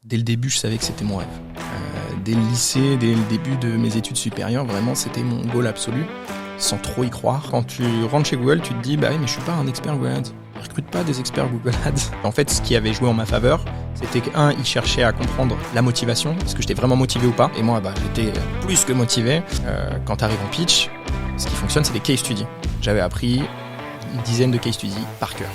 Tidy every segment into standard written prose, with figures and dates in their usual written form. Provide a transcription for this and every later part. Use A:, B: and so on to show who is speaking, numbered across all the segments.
A: Dès le début, je savais que c'était mon rêve. Dès le lycée, dès le début de mes études supérieures, vraiment, c'était mon goal absolu, sans trop y croire. Quand tu rentres chez Google, tu te dis, bah oui, mais je suis pas un expert Google Ads. Ils recrutent pas des experts Google Ads. En fait, ce qui avait joué en ma faveur, c'était qu'un, ils cherchaient à comprendre la motivation, est-ce que j'étais vraiment motivé ou pas. Et moi, j'étais plus que motivé. Quand tu arrives en pitch, ce qui fonctionne, c'est des case studies. J'avais appris une dizaine de case studies par cœur.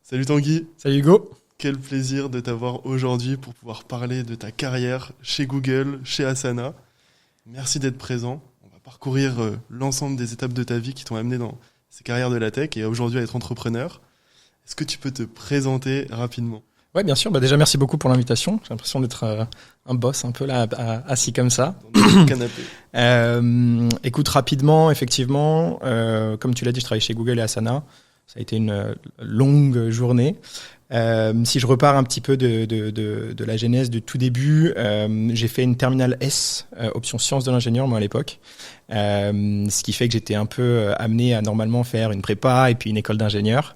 B: Salut Tanguy.
A: Salut Hugo.
B: Quel plaisir de t'avoir aujourd'hui pour pouvoir parler de ta carrière chez Google, chez Asana. Merci d'être présent. On va parcourir l'ensemble des étapes de ta vie qui t'ont amené dans ces carrières de la tech et aujourd'hui à être entrepreneur. Est-ce que tu peux te présenter rapidement ?
A: Ouais, bien sûr. Déjà, merci beaucoup pour l'invitation. J'ai l'impression d'être un boss un peu là, assis comme ça.
B: Dans le canapé.
A: Écoute, rapidement, effectivement, comme tu l'as dit, je travaille chez Google et Asana. Ça a été une longue journée. Si je repars un petit peu de la genèse du tout début, j'ai fait une terminale S, option sciences de l'ingénieur, moi à l'époque. Ce qui fait que j'étais un peu amené à normalement faire une prépa et puis une école d'ingénieur.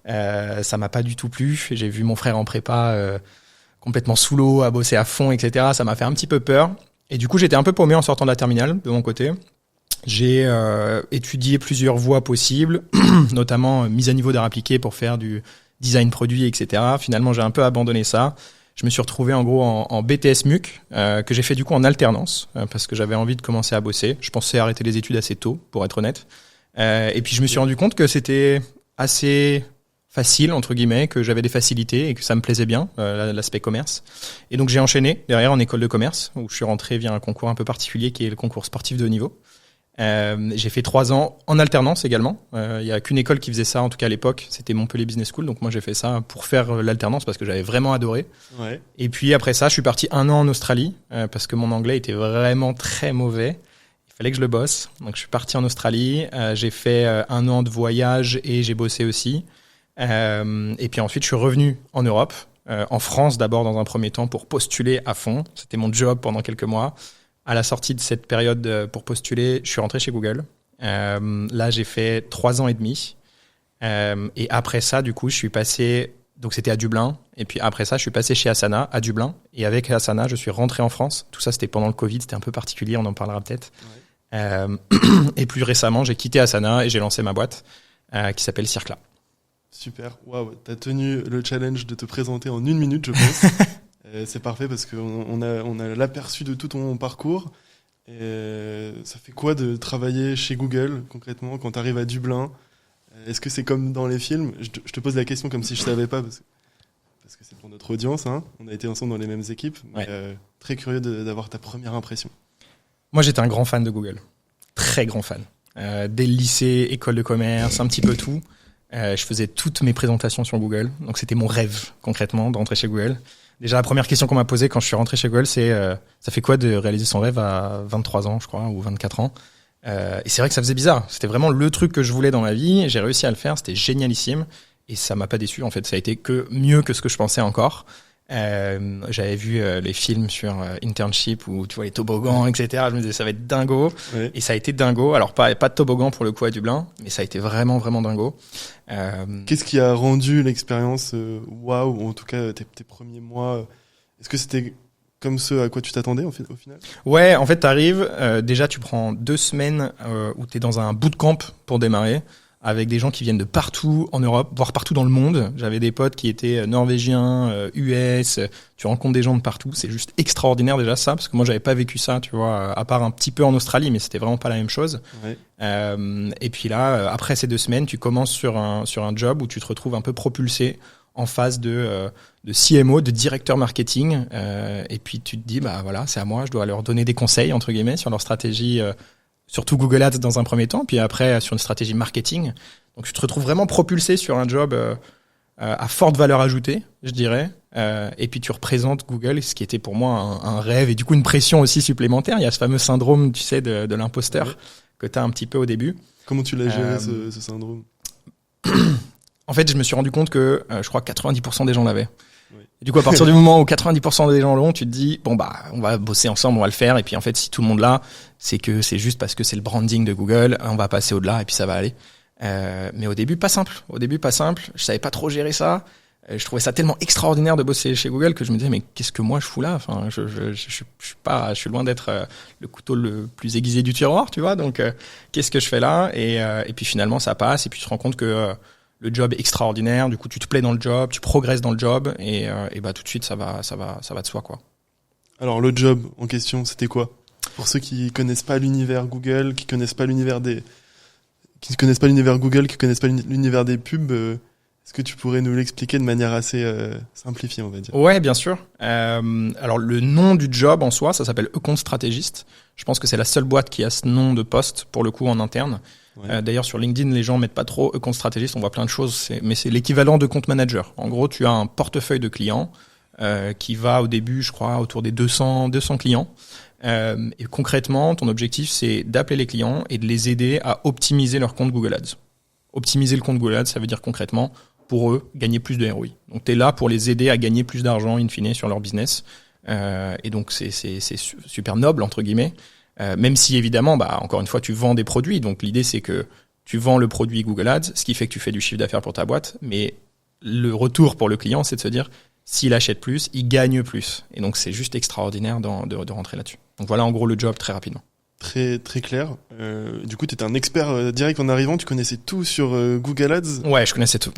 A: Ça m'a pas du tout plu. J'ai vu mon frère en prépa complètement sous l'eau, à bosser à fond, etc. Ça m'a fait un petit peu peur. Et du coup, j'étais un peu paumé en sortant de la terminale, de mon côté. J'ai étudié plusieurs voies possibles, notamment mise à niveau d'art appliqué pour faire du design produit, etc. Finalement, j'ai un peu abandonné ça. Je me suis retrouvé en gros en BTS MUC, que j'ai fait du coup en alternance, parce que j'avais envie de commencer à bosser. Je pensais arrêter les études assez tôt, pour être honnête. Et puis je me suis rendu compte que c'était assez facile, entre guillemets, que j'avais des facilités et que ça me plaisait bien, l'aspect commerce. Et donc j'ai enchaîné derrière en école de commerce, où je suis rentré via un concours un peu particulier qui est le concours sportif de haut niveau. J'ai fait 3 ans en alternance également. Il y a qu'une école qui faisait ça, en tout cas à l'époque, c'était Montpellier Business School. Donc moi j'ai fait ça pour faire l'alternance parce que j'avais vraiment adoré.
B: Ouais.
A: Et puis après ça, je suis parti 1 an en Australie parce que mon anglais était vraiment très mauvais. Il fallait que je le bosse. Donc je suis parti en Australie. J'ai fait 1 an de voyage et j'ai bossé aussi. Et puis ensuite je suis revenu en Europe, en France d'abord dans un premier temps pour postuler à fond. C'était mon job pendant quelques mois. À la sortie de cette période pour postuler, je suis rentré chez Google. Là, j'ai fait 3 ans et demi. Et après ça, du coup, je suis passé... Donc, c'était à Dublin. Et puis après ça, je suis passé chez Asana, à Dublin. Et avec Asana, je suis rentré en France. Tout ça, c'était pendant le Covid. C'était un peu particulier, on en parlera peut-être. Ouais. Et plus récemment, j'ai quitté Asana et j'ai lancé ma boîte qui s'appelle Circla.
B: Super. Waouh, t'as tenu le challenge de te présenter en 1 minute, je pense. C'est parfait parce qu'on a l'aperçu de tout ton parcours. Et ça fait quoi de travailler chez Google concrètement quand tu arrives à Dublin ? Est-ce que c'est comme dans les films ? Je te pose la question comme si je savais pas parce que c'est pour notre audience. Hein. On a été ensemble dans les mêmes équipes.
A: Ouais.
B: Mais, très curieux d'avoir ta première impression.
A: Moi, j'étais un grand fan de Google. Très grand fan. Dès le lycée, école de commerce, un petit peu tout. Je faisais toutes mes présentations sur Google. Donc, c'était mon rêve concrètement de rentrer chez Google. Déjà, la première question qu'on m'a posée quand je suis rentré chez Google, c'est ça fait quoi de réaliser son rêve à 23 ans, je crois, ou 24 ans. Et c'est vrai que ça faisait bizarre. C'était vraiment le truc que je voulais dans ma vie. J'ai réussi à le faire. C'était génialissime. Et ça m'a pas déçu. En fait, ça a été que mieux que ce que je pensais encore. J'avais vu les films sur Internship où tu vois les toboggans, etc. Je me disais ça va être dingo. Ouais. Et ça a été dingo. Alors pas de toboggan pour le coup à Dublin, mais ça a été vraiment vraiment dingo.
B: Qu'est-ce qui a rendu l'expérience waouh, ou en tout cas tes premiers mois, est-ce que c'était comme ce à quoi tu t'attendais au final ?
A: Ouais, en fait t'arrives, déjà tu prends 2 semaines où t'es dans un bootcamp pour démarrer, avec des gens qui viennent de partout en Europe, voire partout dans le monde. J'avais des potes qui étaient norvégiens, US, tu rencontres des gens de partout, c'est juste extraordinaire déjà ça, parce que moi j'avais pas vécu ça, tu vois, à part un petit peu en Australie, mais c'était vraiment pas la même chose. Ouais. Et puis là, après ces 2 semaines, tu commences sur un job où tu te retrouves un peu propulsé en phase de CMO, de directeur marketing, et puis tu te dis, bah voilà, c'est à moi, je dois leur donner des conseils, entre guillemets, sur leur stratégie, surtout Google Ads dans un premier temps, puis après sur une stratégie marketing. Donc tu te retrouves vraiment propulsé sur un job à forte valeur ajoutée, je dirais. Et puis tu représentes Google, ce qui était pour moi un rêve et du coup une pression aussi supplémentaire. Il y a ce fameux syndrome, tu sais, de l'imposteur que tu as un petit peu au début.
B: Comment tu l'as géré ce syndrome ?
A: En fait, je me suis rendu compte que je crois que 90% des gens l'avaient. Et du coup, à partir du moment où 90% des gens l'ont, tu te dis, bon, bah, on va bosser ensemble, on va le faire. Et puis, en fait, si tout le monde l'a, c'est que c'est juste parce que c'est le branding de Google. On va passer au-delà et puis ça va aller. Mais au début, pas simple. Je savais pas trop gérer ça. Je trouvais ça tellement extraordinaire de bosser chez Google que je me disais mais qu'est-ce que moi je fous là? Enfin, je suis loin d'être le couteau le plus aiguisé du tiroir, tu vois. Donc qu'est-ce que je fais là? Et puis finalement ça passe et puis tu te rends compte que le job est extraordinaire. Du coup tu te plais dans le job, tu progresses dans le job et bah tout de suite ça va de soi quoi.
B: Alors le job en question, c'était quoi? Pour ceux qui connaissent pas l'univers Google, qui connaissent pas l'univers Google, qui connaissent pas l'univers des pubs, est-ce que tu pourrais nous l'expliquer de manière assez simplifiée, on va dire?
A: Ouais, bien sûr. Alors le nom du job en soi, ça s'appelle Account Stratégiste. Je pense que c'est la seule boîte qui a ce nom de poste pour le coup en interne. Ouais. D'ailleurs sur LinkedIn, les gens mettent pas trop Account Stratégiste. On voit plein de choses, mais c'est l'équivalent de compte manager. En gros, tu as un portefeuille de clients qui va au début, je crois, autour des 200 clients. Et concrètement, ton objectif, c'est d'appeler les clients et de les aider à optimiser leur compte Google Ads. Optimiser le compte Google Ads, ça veut dire concrètement, pour eux, gagner plus de ROI. Donc, tu es là pour les aider à gagner plus d'argent, in fine, sur leur business. Et donc, c'est super noble, entre guillemets. Même si, évidemment, encore une fois, tu vends des produits. Donc, l'idée, c'est que tu vends le produit Google Ads, ce qui fait que tu fais du chiffre d'affaires pour ta boîte. Mais le retour pour le client, c'est de se dire, s'il achète plus, il gagne plus. Et donc, c'est juste extraordinaire de rentrer là-dessus. Donc, voilà, en gros, le job très rapidement.
B: Très, très clair. Du coup, tu étais un expert direct en arrivant. Tu connaissais tout sur Google Ads?
A: Ouais, je connaissais tout.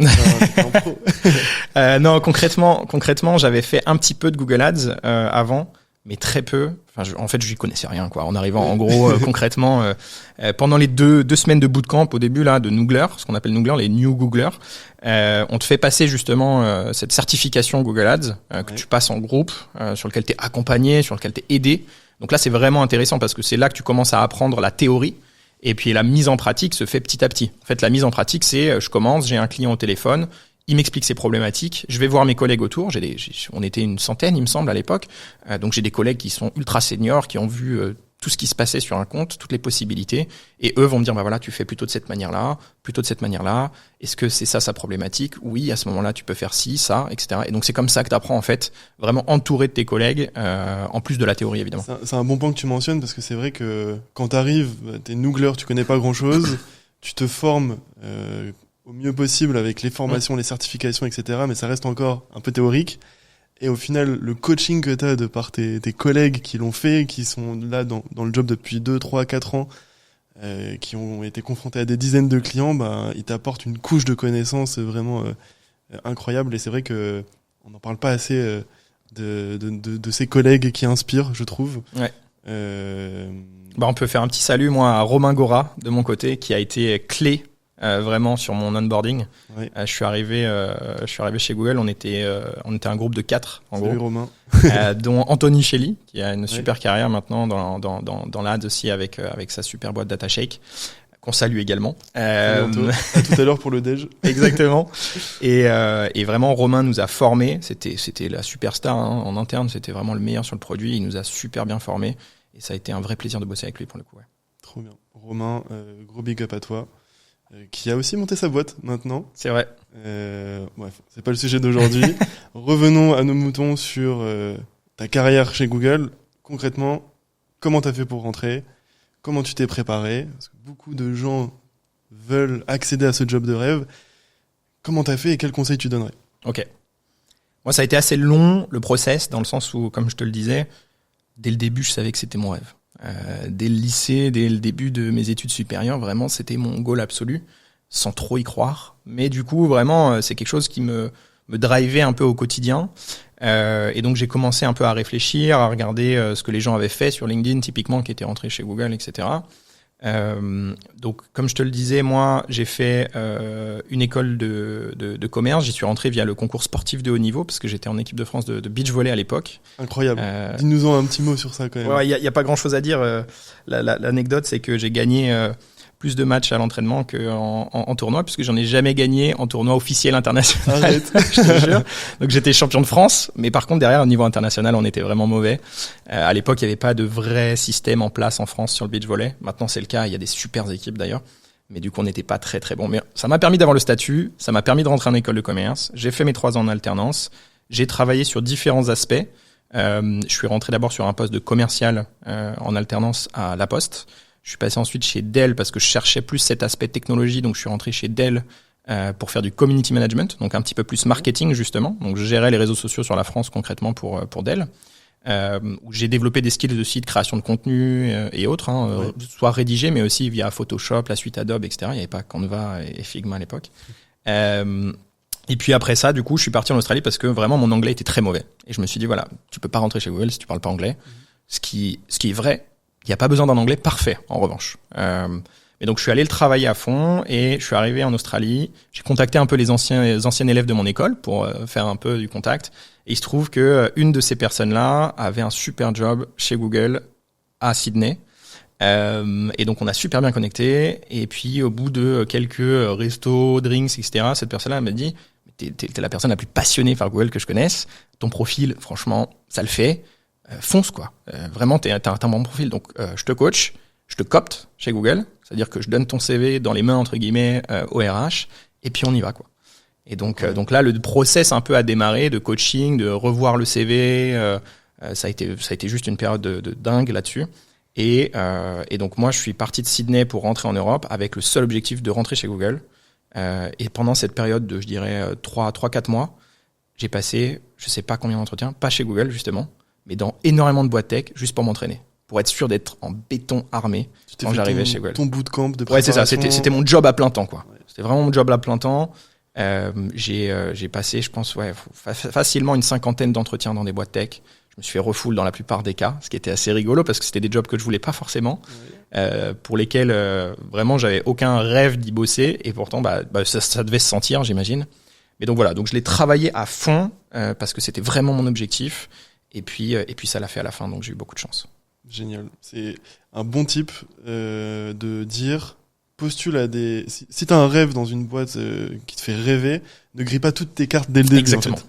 A: Non, concrètement, j'avais fait un petit peu de Google Ads avant, mais très peu. Enfin, en fait, je n'y connaissais rien, quoi. En arrivant, en gros, concrètement, pendant les deux semaines de bootcamp au début là de Noogler, ce qu'on appelle Noogler, les New Googlers, on te fait passer justement cette certification Google Ads que tu passes en groupe, sur lequel tu es accompagné, sur lequel tu es aidé. Donc là, c'est vraiment intéressant parce que c'est là que tu commences à apprendre la théorie et puis la mise en pratique se fait petit à petit. En fait, la mise en pratique, c'est je commence, j'ai un client au téléphone, il m'explique ses problématiques, je vais voir mes collègues autour, on était une centaine, il me semble, à l'époque. Donc j'ai des collègues qui sont ultra seniors, qui ont vu tout ce qui se passait sur un compte, toutes les possibilités, et eux vont me dire voilà, tu fais plutôt de cette manière-là, plutôt de cette manière-là. Est-ce que c'est ça sa problématique? Oui, à ce moment-là, tu peux faire ci, ça, etc. Et donc c'est comme ça que tu apprends en fait, vraiment entouré de tes collègues, en plus de la théorie évidemment.
B: C'est un bon point que tu mentionnes parce que c'est vrai que quand t'arrives, t'es Noogler, tu connais pas grand-chose, tu te formes au mieux possible avec les formations, les certifications, etc. Mais ça reste encore un peu théorique. Et au final, le coaching que tu as de par tes collègues qui l'ont fait, qui sont là dans le job depuis 2, 3, 4 ans, qui ont été confrontés à des dizaines de clients, ils t'apportent une couche de connaissances vraiment incroyable. Et c'est vrai que on n'en parle pas assez de ces collègues qui inspirent, je trouve.
A: Ouais. On peut faire un petit salut, moi, à Romain Gora, de mon côté, qui a été clé vraiment sur mon onboarding. Oui. Je suis arrivé chez Google, on était un groupe de 4 en
B: Salut
A: gros.
B: Romain.
A: Dont Anthony Shelley qui a une super carrière maintenant dans l'AD aussi avec sa super boîte DataShake qu'on salue également.
B: À tout à l'heure pour le déj.
A: Exactement. Et vraiment Romain nous a formés, c'était la superstar en interne, c'était vraiment le meilleur sur le produit, il nous a super bien formés et ça a été un vrai plaisir de bosser avec lui pour le coup. Ouais.
B: Trop bien. Romain, gros big up à toi. Qui a aussi monté sa boîte maintenant.
A: C'est vrai.
B: Bref, c'est pas le sujet d'aujourd'hui. Revenons à nos moutons sur ta carrière chez Google. Concrètement, comment t'as fait pour rentrer? Comment tu t'es préparé? Parce que beaucoup de gens veulent accéder à ce job de rêve. Comment t'as fait et quels conseils tu donnerais?
A: Ok. Moi, ça a été assez long, le process, dans le sens où, comme je te le disais, dès le début, je savais que c'était mon rêve. Dès le lycée, dès le début de mes études supérieures, vraiment c'était mon goal absolu, sans trop y croire. Mais du coup, vraiment, c'est quelque chose qui me drivait un peu au quotidien. Et donc j'ai commencé un peu à réfléchir, à regarder ce que les gens avaient fait sur LinkedIn, typiquement, qui étaient rentrés chez Google, etc. Donc, comme je te le disais, moi, j'ai fait une école de commerce. J'y suis rentré via le concours sportif de haut niveau parce que j'étais en équipe de France de beach volley à l'époque.
B: Incroyable. Dis-nous-en un petit mot sur ça quand même.
A: Ouais, y a pas grand-chose à dire. L'anecdote, c'est que j'ai gagné plus de matchs à l'entraînement qu'en tournoi, puisque j'en ai jamais gagné en tournoi officiel international.
B: Arrête.
A: Je te jure. Donc j'étais champion de France, mais par contre derrière au niveau international on était vraiment mauvais. À l'époque il n'y avait pas de vrai système en place en France sur le beach volley. Maintenant c'est le cas, il y a des super équipes d'ailleurs. Mais du coup on n'était pas très très bon. Mais ça m'a permis d'avoir le statut, ça m'a permis de rentrer en école de commerce. J'ai fait mes 3 ans en alternance. J'ai travaillé sur différents aspects. Je suis rentré d'abord sur un poste de commercial en alternance à La Poste. Je suis passé ensuite chez Dell parce que je cherchais plus cet aspect technologie, donc je suis rentré chez Dell pour faire du community management, donc un petit peu plus marketing justement. Donc je gérais les réseaux sociaux sur la France concrètement pour Dell. Où j'ai développé des skills aussi de création de contenu et autres, soit rédigés, mais aussi via Photoshop, la suite Adobe, etc. Il n'y avait pas Canva et Figma à l'époque. Et puis après ça, du coup, je suis parti en Australie parce que vraiment mon anglais était très mauvais. Et je me suis dit, voilà, tu peux pas rentrer chez Google si tu parles pas anglais. Ce qui est vrai, il n'y a pas besoin d'un anglais parfait, en revanche. Et donc, je suis allé le travailler à fond et je suis arrivé en Australie. J'ai contacté un peu les anciens élèves de mon école pour faire un peu du contact. Et il se trouve que une de ces personnes-là avait un super job chez Google à Sydney. Et donc, on a super bien connecté. Et puis, au bout de quelques restos, drinks, etc., cette personne-là m'a dit, t'es la personne la plus passionnée par Google que je connaisse. Ton profil, franchement, ça le fait. Fonce, quoi. Vraiment, t'as un bon profil. Donc, je te coach, je te copte chez Google. C'est-à-dire que je donne ton CV dans les mains, entre guillemets, au RH. Et puis, on y va, quoi. Et donc là, le process un peu a démarré de coaching, de revoir le CV. Ça a été juste une période de dingue là-dessus. Et donc, moi, je suis parti de Sydney pour rentrer en Europe avec le seul objectif de rentrer chez Google. Et pendant cette période de, je dirais, 3-4 mois, j'ai passé, je sais pas combien d'entretiens, pas chez Google, justement, mais dans énormément de boîtes tech, juste pour m'entraîner, pour être sûr d'être en béton armé quand j'arrivais chez Google.
B: Ton bootcamp de préparation.
A: Ouais, c'est ça. C'était mon job à plein temps, quoi. Ouais. C'était vraiment mon job à plein temps. J'ai passé, je pense, facilement une 50aine d'entretiens dans des boîtes tech. Je me suis fait refoule dans la plupart des cas, ce qui était assez rigolo parce que c'était des jobs que je voulais pas forcément, pour lesquels vraiment j'avais aucun rêve d'y bosser et pourtant ça devait se sentir, j'imagine. Mais donc voilà, donc je l'ai travaillé à fond parce que c'était vraiment mon objectif et puis ça l'a fait à la fin, donc j'ai eu beaucoup de chance.
B: Génial, c'est un bon type de dire postule à des. Si t'as un rêve dans une boîte qui te fait rêver, ne grille pas toutes tes cartes dès le début.
A: Exactement.
B: En fait.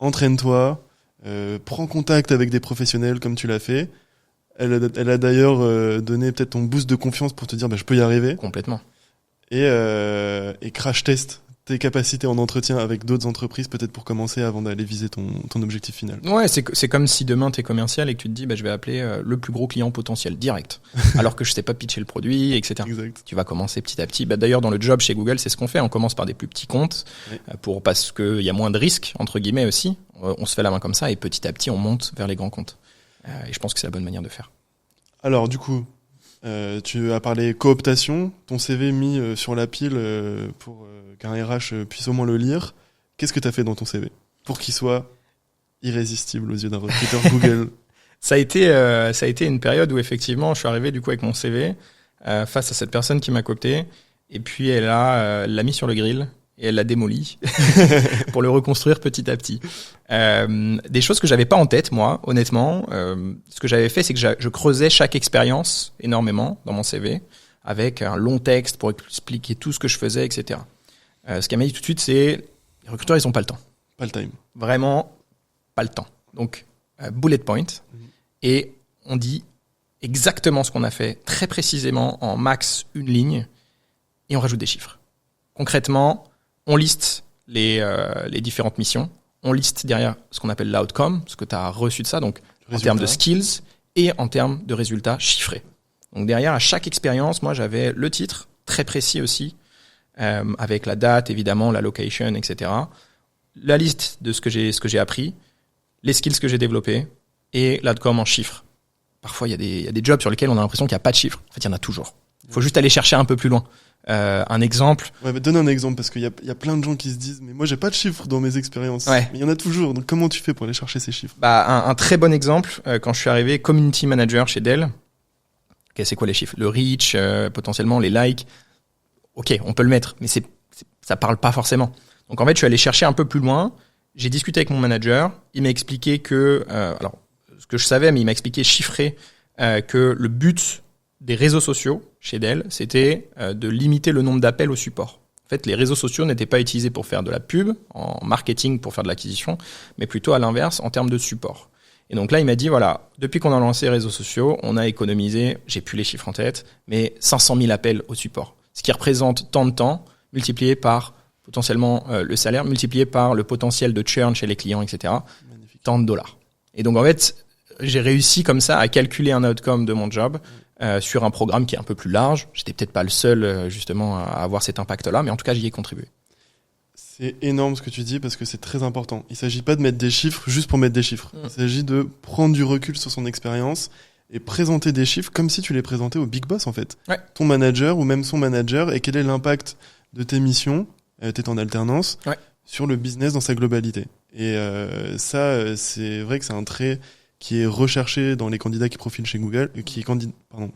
B: Entraîne-toi. Prends contact avec des professionnels comme tu l'as fait. Elle a d'ailleurs donné peut-être ton boost de confiance pour te dire je peux y arriver.
A: Complètement.
B: Et crash test tes capacités en entretien avec d'autres entreprises peut-être pour commencer avant d'aller viser ton objectif final.
A: Ouais, c'est comme si demain t'es commercial et que tu te dis je vais appeler le plus gros client potentiel direct alors que je sais pas pitcher le produit, etc.
B: Exact.
A: Tu vas commencer petit à petit. D'ailleurs dans le job chez Google c'est ce qu'on fait, on commence par des plus petits comptes parce que il y a moins de risques entre guillemets aussi. On se fait la main comme ça et petit à petit on monte vers les grands comptes. Et je pense que c'est la bonne manière de faire.
B: Alors du coup, tu as parlé cooptation, ton CV mis sur la pile pour qu'un RH puisse au moins le lire. Qu'est-ce que tu as fait dans ton CV pour qu'il soit irrésistible aux yeux d'un recruteur Google?
A: Ça a été une période où effectivement je suis arrivé du coup avec mon CV face à cette personne qui m'a coopté et puis elle l'a mis sur le grill et elle l'a démoli pour le reconstruire petit à petit. Des choses que j'avais pas en tête, moi, honnêtement. Ce que j'avais fait, c'est que je creusais chaque expérience énormément dans mon CV, avec un long texte pour expliquer tout ce que je faisais, etc. Ce qu'elle m'a dit tout de suite, c'est les recruteurs, ils ont pas le temps.
B: Pas le time.
A: Vraiment, pas le temps. Donc, bullet point. Et on dit exactement ce qu'on a fait, très précisément, en max une ligne, et on rajoute des chiffres. Concrètement, on liste les différentes missions. On liste derrière ce qu'on appelle l'outcome, ce que tu as reçu de ça, donc en termes de skills et en termes de résultats chiffrés. Donc derrière, à chaque expérience, moi j'avais le titre, très précis aussi, avec la date, évidemment, la location, etc. La liste de ce que j'ai appris, les skills que j'ai développés et l'outcome en chiffres. Parfois, il y a des jobs sur lesquels on a l'impression qu'il n'y a pas de chiffres. En fait, il y en a toujours. Il faut juste aller chercher un peu plus loin. Un exemple.
B: Ouais, mais donne un exemple parce qu'il y a plein de gens qui se disent mais moi j'ai pas de chiffres dans mes expériences.
A: Ouais.
B: Mais il y en a toujours. Donc comment tu fais pour aller chercher ces chiffres?
A: Un très bon exemple quand je suis arrivé community manager chez Dell. Ok, c'est quoi les chiffres? Le reach, potentiellement les likes. Ok, on peut le mettre, mais ça parle pas forcément. Donc en fait, je suis allé chercher un peu plus loin. J'ai discuté avec mon manager. Il m'a expliqué que alors ce que je savais, mais il m'a expliqué chiffré que le but des réseaux sociaux chez Dell, c'était de limiter le nombre d'appels au support. En fait, les réseaux sociaux n'étaient pas utilisés pour faire de la pub, en marketing pour faire de l'acquisition, mais plutôt à l'inverse, en termes de support. Et donc là, il m'a dit, voilà, depuis qu'on a lancé les réseaux sociaux, on a économisé, j'ai plus les chiffres en tête, mais 500 000 appels au support. Ce qui représente tant de temps, multiplié par potentiellement le salaire, multiplié par le potentiel de churn chez les clients, etc. Magnifique. Tant de dollars. Et donc en fait, j'ai réussi comme ça à calculer un outcome de mon job sur un programme qui est un peu plus large. J'étais peut-être pas le seul justement à avoir cet impact-là, mais en tout cas j'y ai contribué.
B: C'est énorme ce que tu dis parce que c'est très important. Il s'agit pas de mettre des chiffres juste pour mettre des chiffres. Il s'agit de prendre du recul sur son expérience et présenter des chiffres comme si tu les présentais au big boss en fait.
A: Ouais.
B: Ton manager ou même son manager et quel est l'impact de tes missions, t'es en alternance, sur le business dans sa globalité. Et ça, c'est vrai que c'est un trait qui est recherché dans les candidats qui profilent chez Google,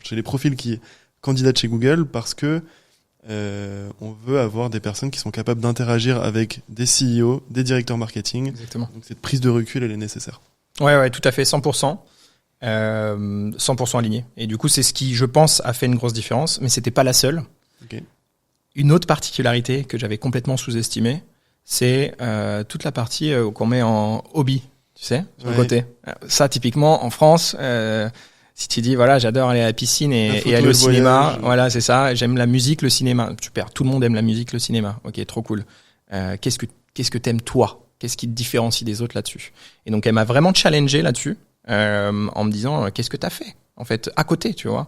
B: chez les profils qui candidatent chez Google parce que on veut avoir des personnes qui sont capables d'interagir avec des CEO, des directeurs marketing.
A: Exactement.
B: Donc cette prise de recul, elle est nécessaire.
A: Ouais, tout à fait, 100%. 100% aligné. Et du coup, c'est ce qui, je pense, a fait une grosse différence, mais c'était pas la seule.
B: Okay.
A: Une autre particularité que j'avais complètement sous-estimée, c'est toute la partie qu'on met en hobby, tu sais, sur le côté. Ça, typiquement, en France, si tu dis, voilà, j'adore aller à la piscine et aller au cinéma, voilà, c'est ça, j'aime la musique, le cinéma. Super, tout le monde aime la musique, le cinéma. Ok, trop cool. Qu'est-ce que t'aimes toi? Qu'est-ce qui te différencie des autres là-dessus? Et donc, elle m'a vraiment challengé là-dessus, en me disant, qu'est-ce que t'as fait, en fait, à côté, tu vois?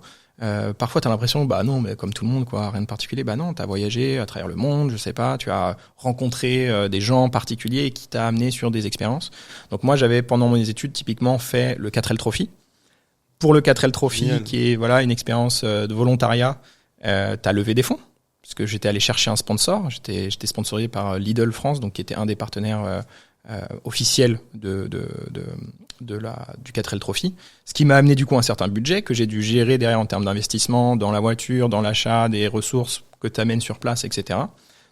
A: Parfois t'as l'impression bah non mais comme tout le monde quoi, rien de particulier. Bah non, t'as voyagé à travers le monde, je sais pas, tu as rencontré des gens particuliers qui t'a amené sur des expériences. Donc moi j'avais pendant mes études typiquement fait le 4L Trophy. Pour le 4L Trophy Génial. Qui est voilà une expérience de volontariat, t'as levé des fonds parce que j'étais allé chercher un sponsor, j'étais sponsorisé par Lidl France donc qui était un des partenaires officiels du 4L Trophy, ce qui m'a amené du coup un certain budget que j'ai dû gérer derrière en termes d'investissement dans la voiture, dans l'achat des ressources que tu amènes sur place, etc.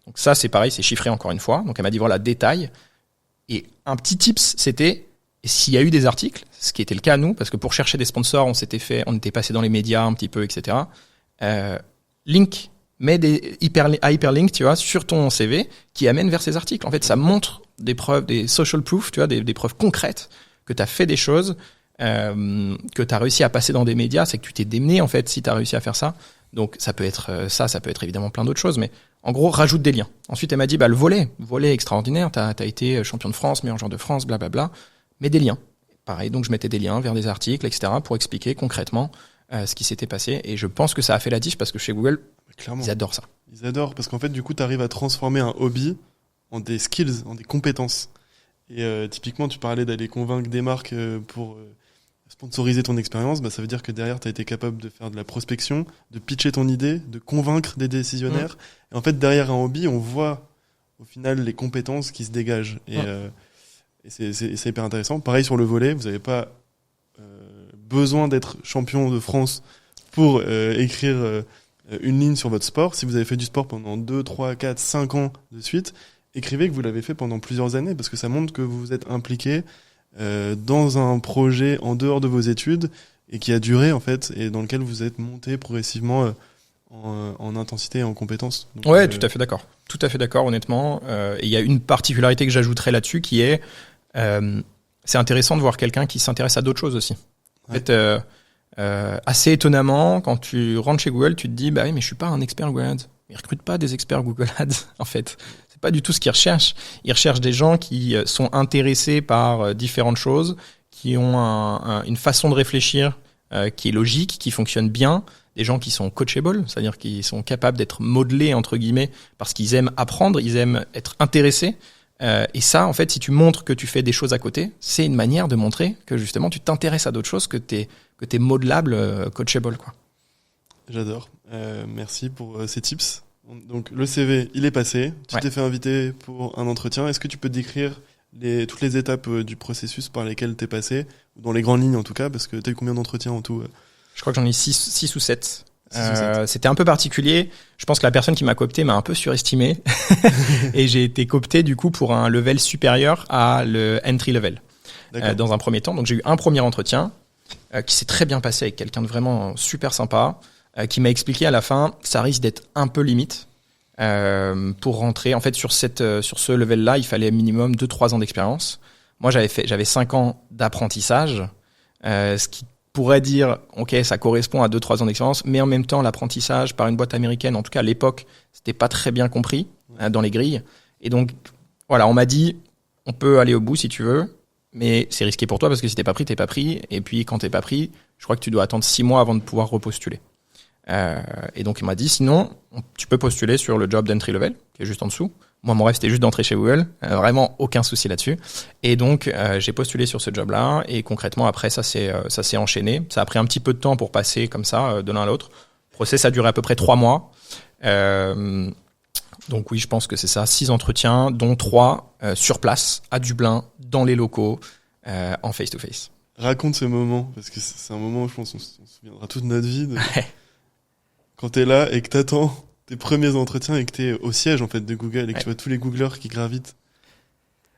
A: Donc ça c'est pareil, c'est chiffré encore une fois. Donc elle m'a dit voilà détail. Et un petit tips c'était s'il y a eu des articles, ce qui était le cas à nous, parce que pour chercher des sponsors on était passé dans les médias un petit peu, etc. Link, mets des hyperlinks, tu vois, sur ton CV qui amènent vers ces articles. En fait, ça montre des preuves, des social proof, tu vois, des preuves concrètes que tu as fait des choses, que tu as réussi à passer dans des médias, c'est que tu t'es démené en fait si tu as réussi à faire ça. Donc ça peut être ça peut être évidemment plein d'autres choses, mais en gros rajoute des liens. Ensuite elle m'a dit le volley extraordinaire, t'as été champion de France, meilleur joueur de France, blablabla, mais des liens. Pareil, donc je mettais des liens vers des articles, etc. pour expliquer concrètement ce qui s'était passé, et je pense que ça a fait la diff parce que chez Google, clairement, ils adorent ça.
B: Ils adorent parce qu'en fait du coup t'arrives à transformer un hobby en des skills, en des compétences. Et typiquement, tu parlais d'aller convaincre des marques pour sponsoriser ton expérience. Bah, ça veut dire que derrière, tu as été capable de faire de la prospection, de pitcher ton idée, de convaincre des décisionnaires. Et en fait, derrière un hobby, on voit au final les compétences qui se dégagent. Et c'est hyper intéressant. Pareil sur le volley, vous n'avez pas besoin d'être champion de France pour écrire une ligne sur votre sport. Si vous avez fait du sport pendant 2, 3, 4, 5 ans de suite, écrivez que vous l'avez fait pendant plusieurs années parce que ça montre que vous vous êtes impliqué dans un projet en dehors de vos études et qui a duré en fait et dans lequel vous êtes monté progressivement en intensité et en compétences. Donc,
A: ouais, tout à fait d'accord honnêtement. Et il y a une particularité que j'ajouterais là-dessus qui est c'est intéressant de voir quelqu'un qui s'intéresse à d'autres choses aussi. En fait, assez étonnamment, quand tu rentres chez Google, tu te dis bah oui mais je suis pas un expert Google Ads. Ils recrutent pas des experts Google Ads en fait. Pas du tout ce qu'ils recherchent. Ils recherchent des gens qui sont intéressés par différentes choses, qui ont une façon de réfléchir qui est logique, qui fonctionne bien, des gens qui sont coachable, c'est-à-dire qui sont capables d'être modelés entre guillemets parce qu'ils aiment apprendre, ils aiment être intéressés. Et ça, en fait, si tu montres que tu fais des choses à côté, c'est une manière de montrer que justement tu t'intéresses à d'autres choses, que t'es modelable, coachable, quoi.
B: J'adore. Merci pour ces tips. Donc le CV, il est passé. Tu t'es fait inviter pour un entretien. Est-ce que tu peux décrire toutes les étapes du processus par lesquelles t'es passé, dans les grandes lignes en tout cas, parce que t'as eu combien d'entretiens en tout?
A: Je crois que j'en ai 6 ou 7. C'était un peu particulier. Je pense que la personne qui m'a coopté m'a un peu surestimé et j'ai été coopté du coup pour un level supérieur à le entry level dans un premier temps. Donc j'ai eu un premier entretien qui s'est très bien passé avec quelqu'un de vraiment super sympa. Qui m'a expliqué à la fin que ça risque d'être un peu limite pour rentrer. En fait, sur ce level-là, il fallait minimum 2-3 ans d'expérience. Moi, j'avais 5 ans d'apprentissage, ce qui pourrait dire, ok, ça correspond à 2-3 ans d'expérience, mais en même temps, l'apprentissage par une boîte américaine, en tout cas à l'époque, c'était pas très bien compris dans les grilles. Et donc, voilà, on m'a dit, on peut aller au bout si tu veux, mais c'est risqué pour toi parce que si t'es pas pris, t'es pas pris. Et puis, quand t'es pas pris, je crois que tu dois attendre 6 mois avant de pouvoir repostuler. Et donc il m'a dit sinon tu peux postuler sur le job d'entry level qui est juste en dessous Moi, mon rêve, c'était juste d'entrer chez Google. Vraiment, aucun souci là-dessus. Et donc, j'ai postulé sur ce job-là. Et concrètement, après, ça s'est enchaîné. Ça a pris un petit peu de temps pour passer comme ça, de l'un à l'autre. Le process a duré à peu près 3 mois. Donc oui, je pense que c'est ça. 6 entretiens, dont 3 sur place, à Dublin, dans les locaux, en face-to-face.
B: Raconte ce moment, parce que c'est un moment, je pense, on se souviendra toute notre vie. Quand t'es là et que t'attends tes premiers entretiens et que t'es au siège en fait de Google et que tu vois tous les Googlers qui gravitent.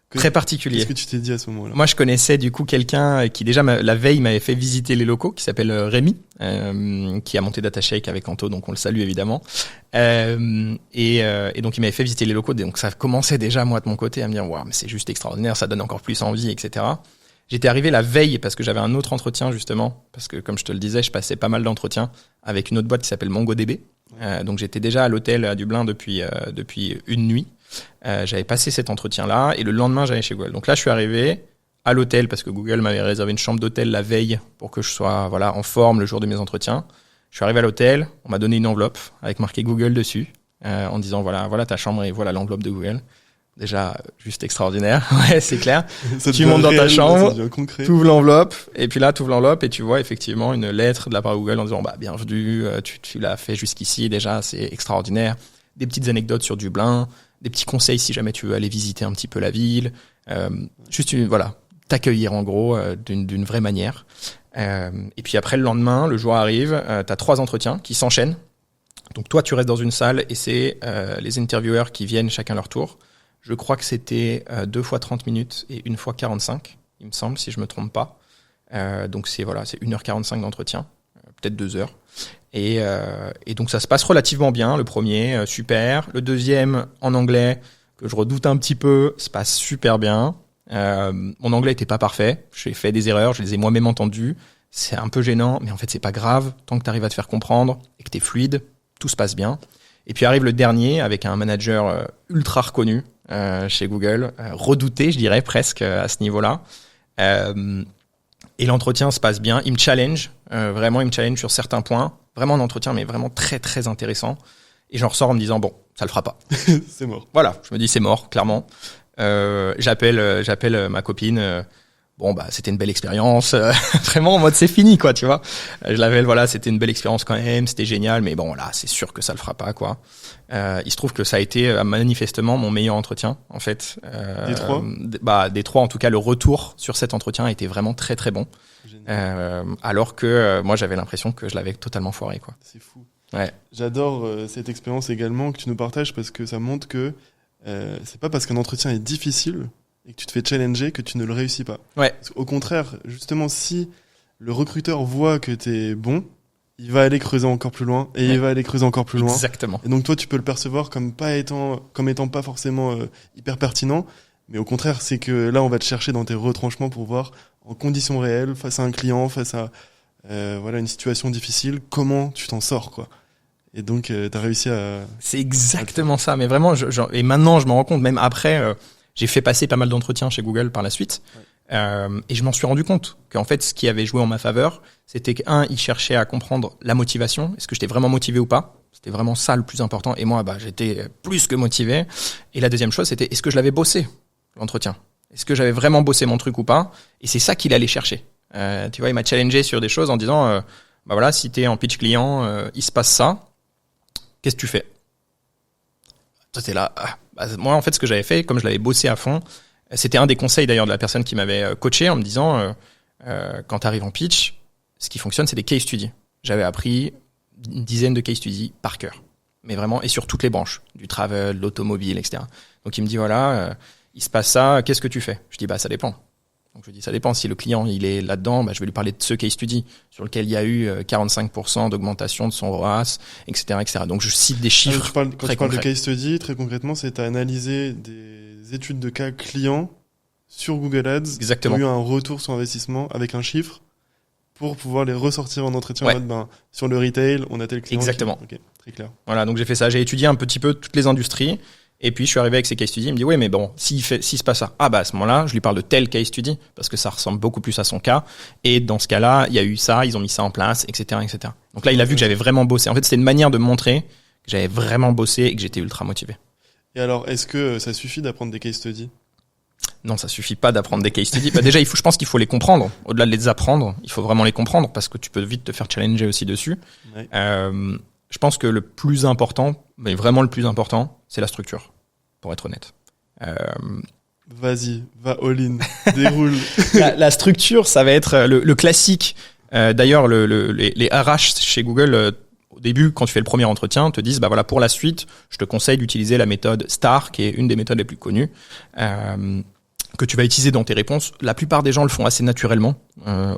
A: Très particulier.
B: Qu'est-ce que tu t'es dit à ce moment-là?
A: Moi, je connaissais du coup quelqu'un qui déjà la veille m'avait fait visiter les locaux, qui s'appelle Rémi, qui a monté DataShake avec Anto, donc on le salue évidemment. Et donc il m'avait fait visiter les locaux, donc ça commençait déjà moi de mon côté à me dire waouh, mais c'est juste extraordinaire, ça donne encore plus envie, etc. J'étais arrivé la veille parce que j'avais un autre entretien justement, parce que comme je te le disais, je passais pas mal d'entretiens avec une autre boîte qui s'appelle MongoDB. Donc j'étais déjà à l'hôtel à Dublin depuis une nuit. J'avais passé cet entretien-là et le lendemain j'allais chez Google. Donc là je suis arrivé à l'hôtel parce que Google m'avait réservé une chambre d'hôtel la veille pour que je sois en forme le jour de mes entretiens. Je suis arrivé à l'hôtel, on m'a donné une enveloppe avec marqué Google dessus en disant voilà ta chambre et voilà l'enveloppe de Google. Déjà juste extraordinaire, ouais c'est clair. Tu montes dans ta chambre, tu ouvres l'enveloppe et puis là tu ouvres l'enveloppe et tu vois effectivement une lettre de la part de Google en disant bienvenue, tu l'as fait jusqu'ici déjà, c'est extraordinaire. Des petites anecdotes sur Dublin, des petits conseils si jamais tu veux aller visiter un petit peu la ville, juste t'accueillir en gros d'une vraie manière. Et puis après le lendemain, le jour arrive, t'as 3 entretiens qui s'enchaînent. Donc toi tu restes dans une salle et c'est les intervieweurs qui viennent chacun leur tour. Je crois que c'était 2 fois 30 minutes et 1 fois 45, il me semble, si je me trompe pas. Donc c'est 1h45 d'entretien, peut-être 2 heures. Et donc ça se passe relativement bien. Le premier, super. Le deuxième, en anglais, que je redoute un petit peu, se passe super bien. Mon anglais était pas parfait. J'ai fait des erreurs, je les ai moi-même entendues. C'est un peu gênant, mais en fait c'est pas grave. Tant que tu arrives à te faire comprendre et que t'es fluide, tout se passe bien. Et puis arrive le dernier avec un manager ultra reconnu chez Google, redouté, je dirais presque à ce niveau-là. Et l'entretien se passe bien. Il me challenge, vraiment, il me challenge sur certains points. Vraiment un entretien, mais vraiment très très intéressant. Et j'en ressors en me disant bon, ça le fera pas.
B: C'est mort.
A: Voilà, je me dis c'est mort, clairement. J'appelle ma copine. C'était une belle expérience. Vraiment en mode c'est fini quoi, tu vois. Je l'appelle, c'était une belle expérience quand même, c'était génial, mais bon là, c'est sûr que ça le fera pas quoi. Il se trouve que ça a été manifestement mon meilleur entretien en fait.
B: Des 3
A: des 3 en tout cas, le retour sur cet entretien a été vraiment très très bon. Alors que moi j'avais l'impression que je l'avais totalement foiré quoi.
B: C'est fou.
A: Ouais.
B: J'adore cette expérience également que tu nous partages parce que ça montre que c'est pas parce qu'un entretien est difficile et que tu te fais challenger que tu ne le réussis pas.
A: Ouais.
B: Au contraire, justement, si le recruteur voit que t'es bon, il va aller creuser encore plus loin et il va aller creuser encore plus loin.
A: Exactement.
B: Et donc toi, tu peux le percevoir comme étant pas forcément hyper pertinent, mais au contraire, c'est que là, on va te chercher dans tes retranchements pour voir en conditions réelles, face à un client, face à une situation difficile, comment tu t'en sors, quoi. Et donc, t'as réussi à...
A: C'est exactement ça, mais vraiment, et maintenant, je me rends compte, même après... j'ai fait passer pas mal d'entretiens chez Google par la suite. Et je m'en suis rendu compte qu'en fait, ce qui avait joué en ma faveur, c'était ils cherchaient à comprendre la motivation. Est-ce que j'étais vraiment motivé ou pas? C'était vraiment ça le plus important. Et moi, j'étais plus que motivé. Et la deuxième chose, c'était est-ce que je l'avais bossé, l'entretien? Est-ce que j'avais vraiment bossé mon truc ou pas? Et c'est ça qu'il allait chercher. Tu vois, il m'a challengé sur des choses en disant, si t'es en pitch client, il se passe ça. Qu'est-ce que tu fais? Toi, t'es là... moi, en fait, ce que j'avais fait, comme je l'avais bossé à fond, c'était un des conseils d'ailleurs de la personne qui m'avait coaché en me disant quand tu arrives en pitch, ce qui fonctionne, c'est des case studies. J'avais appris une dizaine de case studies par cœur, mais vraiment, et sur toutes les branches, du travel, l'automobile, etc. Donc, il me dit il se passe ça, qu'est-ce que tu fais? Je dis ça dépend. Donc je dis ça dépend. Si le client il est là-dedans, je vais lui parler de ce case study sur lequel il y a eu 45% d'augmentation de son ROAS, etc., etc. Donc je cite des chiffres.
B: Quand tu parles de case study, très concrètement, c'est à analyser des études de cas clients sur Google Ads.
A: Exactement.
B: Qui ont eu un retour sur investissement avec un chiffre pour pouvoir les ressortir en entretien en mode sur le retail, on a tel client.
A: Exactement.
B: Ok, très clair.
A: Voilà, donc j'ai fait ça. J'ai étudié un petit peu toutes les industries. Et puis, je suis arrivé avec ces case studies. Il me dit, oui, mais bon, s'il se passe ça, à ce moment-là, je lui parle de tel case study parce que ça ressemble beaucoup plus à son cas. Et dans ce cas-là, il y a eu ça, ils ont mis ça en place, etc., etc. Donc là, il a vu que j'avais vraiment bossé. En fait, c'était une manière de montrer que j'avais vraiment bossé et que j'étais ultra motivé.
B: Et alors, est-ce que ça suffit d'apprendre des case studies?
A: Non, ça suffit pas d'apprendre des case studies. Bah déjà, je pense qu'il faut les comprendre. Au-delà de les apprendre, il faut vraiment les comprendre parce que tu peux vite te faire challenger aussi dessus.
B: Ouais.
A: Je pense que le plus important, mais vraiment le plus important, c'est la structure, pour être honnête.
B: Vas-y, va all-in, déroule.
A: La structure, ça va être le classique. D'ailleurs, les RH chez Google, au début, quand tu fais le premier entretien, te disent, bah voilà, pour la suite, je te conseille d'utiliser la méthode STAR, qui est une des méthodes les plus connues, que tu vas utiliser dans tes réponses. La plupart des gens le font assez naturellement,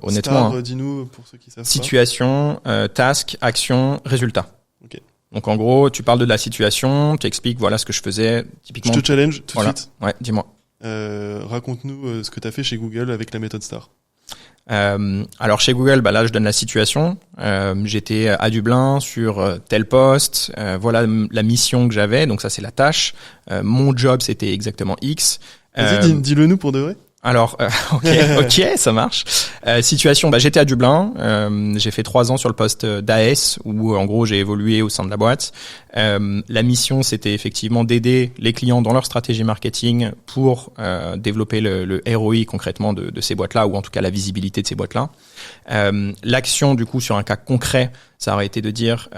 A: honnêtement.
B: STAR, dis-nous pour ceux qui savent
A: Situation, task, action, résultat.
B: Ok.
A: Donc en gros, tu parles de la situation, tu expliques voilà ce que je faisais typiquement.
B: Je te challenge tout de suite.
A: Ouais, dis-moi.
B: Raconte-nous ce que tu as fait chez Google avec la méthode STAR.
A: Alors chez Google, bah là je donne la situation. J'étais à Dublin sur tel poste. Voilà la mission que j'avais. Donc ça c'est la tâche. Mon job c'était exactement X.
B: Vas-y, dis-le nous pour de vrai.
A: Alors, ok, ça marche. Situation, bah, j'étais à Dublin, j'ai fait 3 ans sur le poste d'AS, où en gros j'ai évolué au sein de la boîte. La mission, c'était effectivement d'aider les clients dans leur stratégie marketing pour développer le ROI concrètement de ces boîtes-là, ou en tout cas la visibilité de ces boîtes-là. L'action, du coup, sur un cas concret, ça aurait été de dire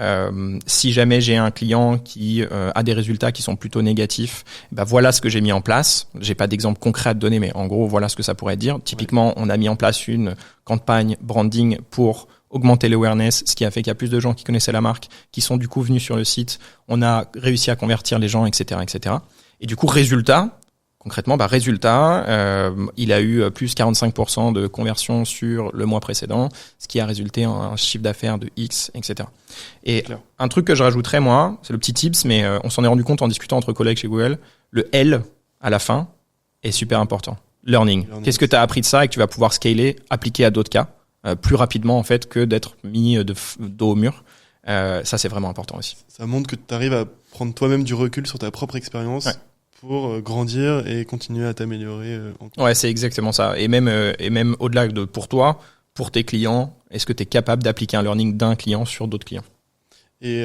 A: si jamais j'ai un client qui a des résultats qui sont plutôt négatifs, bah voilà ce que j'ai mis en place. J'ai pas d'exemple concret à te donner, mais en gros voilà ce que ça pourrait dire. Typiquement, on a mis en place une campagne branding pour augmenter l'awareness, ce qui a fait qu'il y a plus de gens qui connaissaient la marque, qui sont du coup venus sur le site. On a réussi à convertir les gens, etc., etc. Et du coup, résultat. Concrètement, bah résultat, il a eu plus 45% de conversion sur le mois précédent, ce qui a résulté en un chiffre d'affaires de X, etc. Et un truc que je rajouterais, moi, c'est le petit tips, mais on s'en est rendu compte en discutant entre collègues chez Google, le L à la fin est super important. Learning. Qu'est-ce que tu as appris de ça et que tu vas pouvoir scaler, appliquer à d'autres cas, plus rapidement en fait que d'être mis dos au mur. Ça, c'est vraiment important aussi.
B: Ça montre que tu arrives à prendre toi-même du recul sur ta propre expérience. Ouais. Pour grandir et continuer à t'améliorer.
A: Ouais, c'est exactement ça. Et même au-delà de pour toi, pour tes clients, est-ce que tu es capable d'appliquer un learning d'un client sur d'autres clients?
B: Et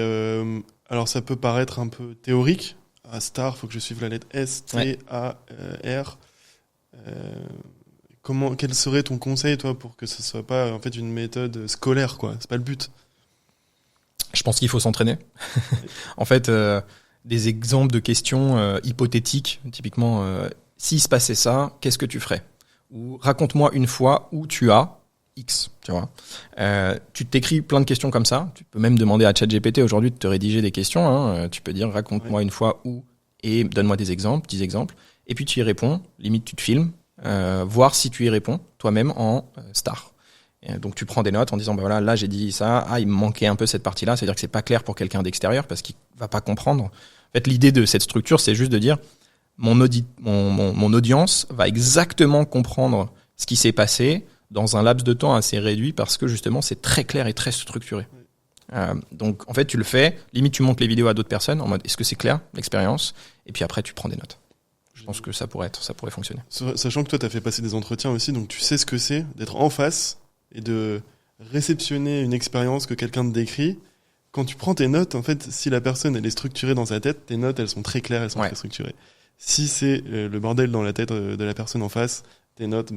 B: alors ça peut paraître un peu théorique. À STAR, faut que je suive la lettre S, T, A, R. Quel serait ton conseil, toi, pour que ce soit pas en fait une méthode scolaire, quoi? C'est pas le but.
A: Je pense qu'il faut s'entraîner. En fait, des exemples de questions hypothétiques, typiquement, s'il se passait ça, qu'est-ce que tu ferais? Ou raconte-moi une fois où tu as X, tu vois. Tu t'écris plein de questions comme ça. Tu peux même demander à ChatGPT aujourd'hui de te rédiger des questions. Hein. Tu peux dire raconte-moi une fois où et donne-moi des exemples, 10 exemples. Et puis tu y réponds. Limite, tu te filmes. Voir si tu y réponds toi-même en STAR. Et donc tu prends des notes en disant bah voilà, là j'ai dit ça, il me manquait un peu cette partie-là, c'est-à-dire que c'est pas clair pour quelqu'un d'extérieur parce qu'il va pas comprendre. En fait, l'idée de cette structure, c'est juste de dire mon audience va exactement comprendre ce qui s'est passé dans un laps de temps assez réduit parce que justement c'est très clair et très structuré. Donc en fait tu le fais, limite tu montres les vidéos à d'autres personnes en mode est-ce que c'est clair l'expérience, et puis après tu prends des notes. Je pense que ça pourrait fonctionner.
B: Sachant que toi tu as fait passer des entretiens aussi, donc tu sais ce que c'est d'être en face et de réceptionner une expérience que quelqu'un te décrit. Quand tu prends tes notes, en fait, si la personne elle est structurée dans sa tête, tes notes elles sont très claires, elles sont très structurées. Si c'est le bordel dans la tête de la personne en face, tes notes,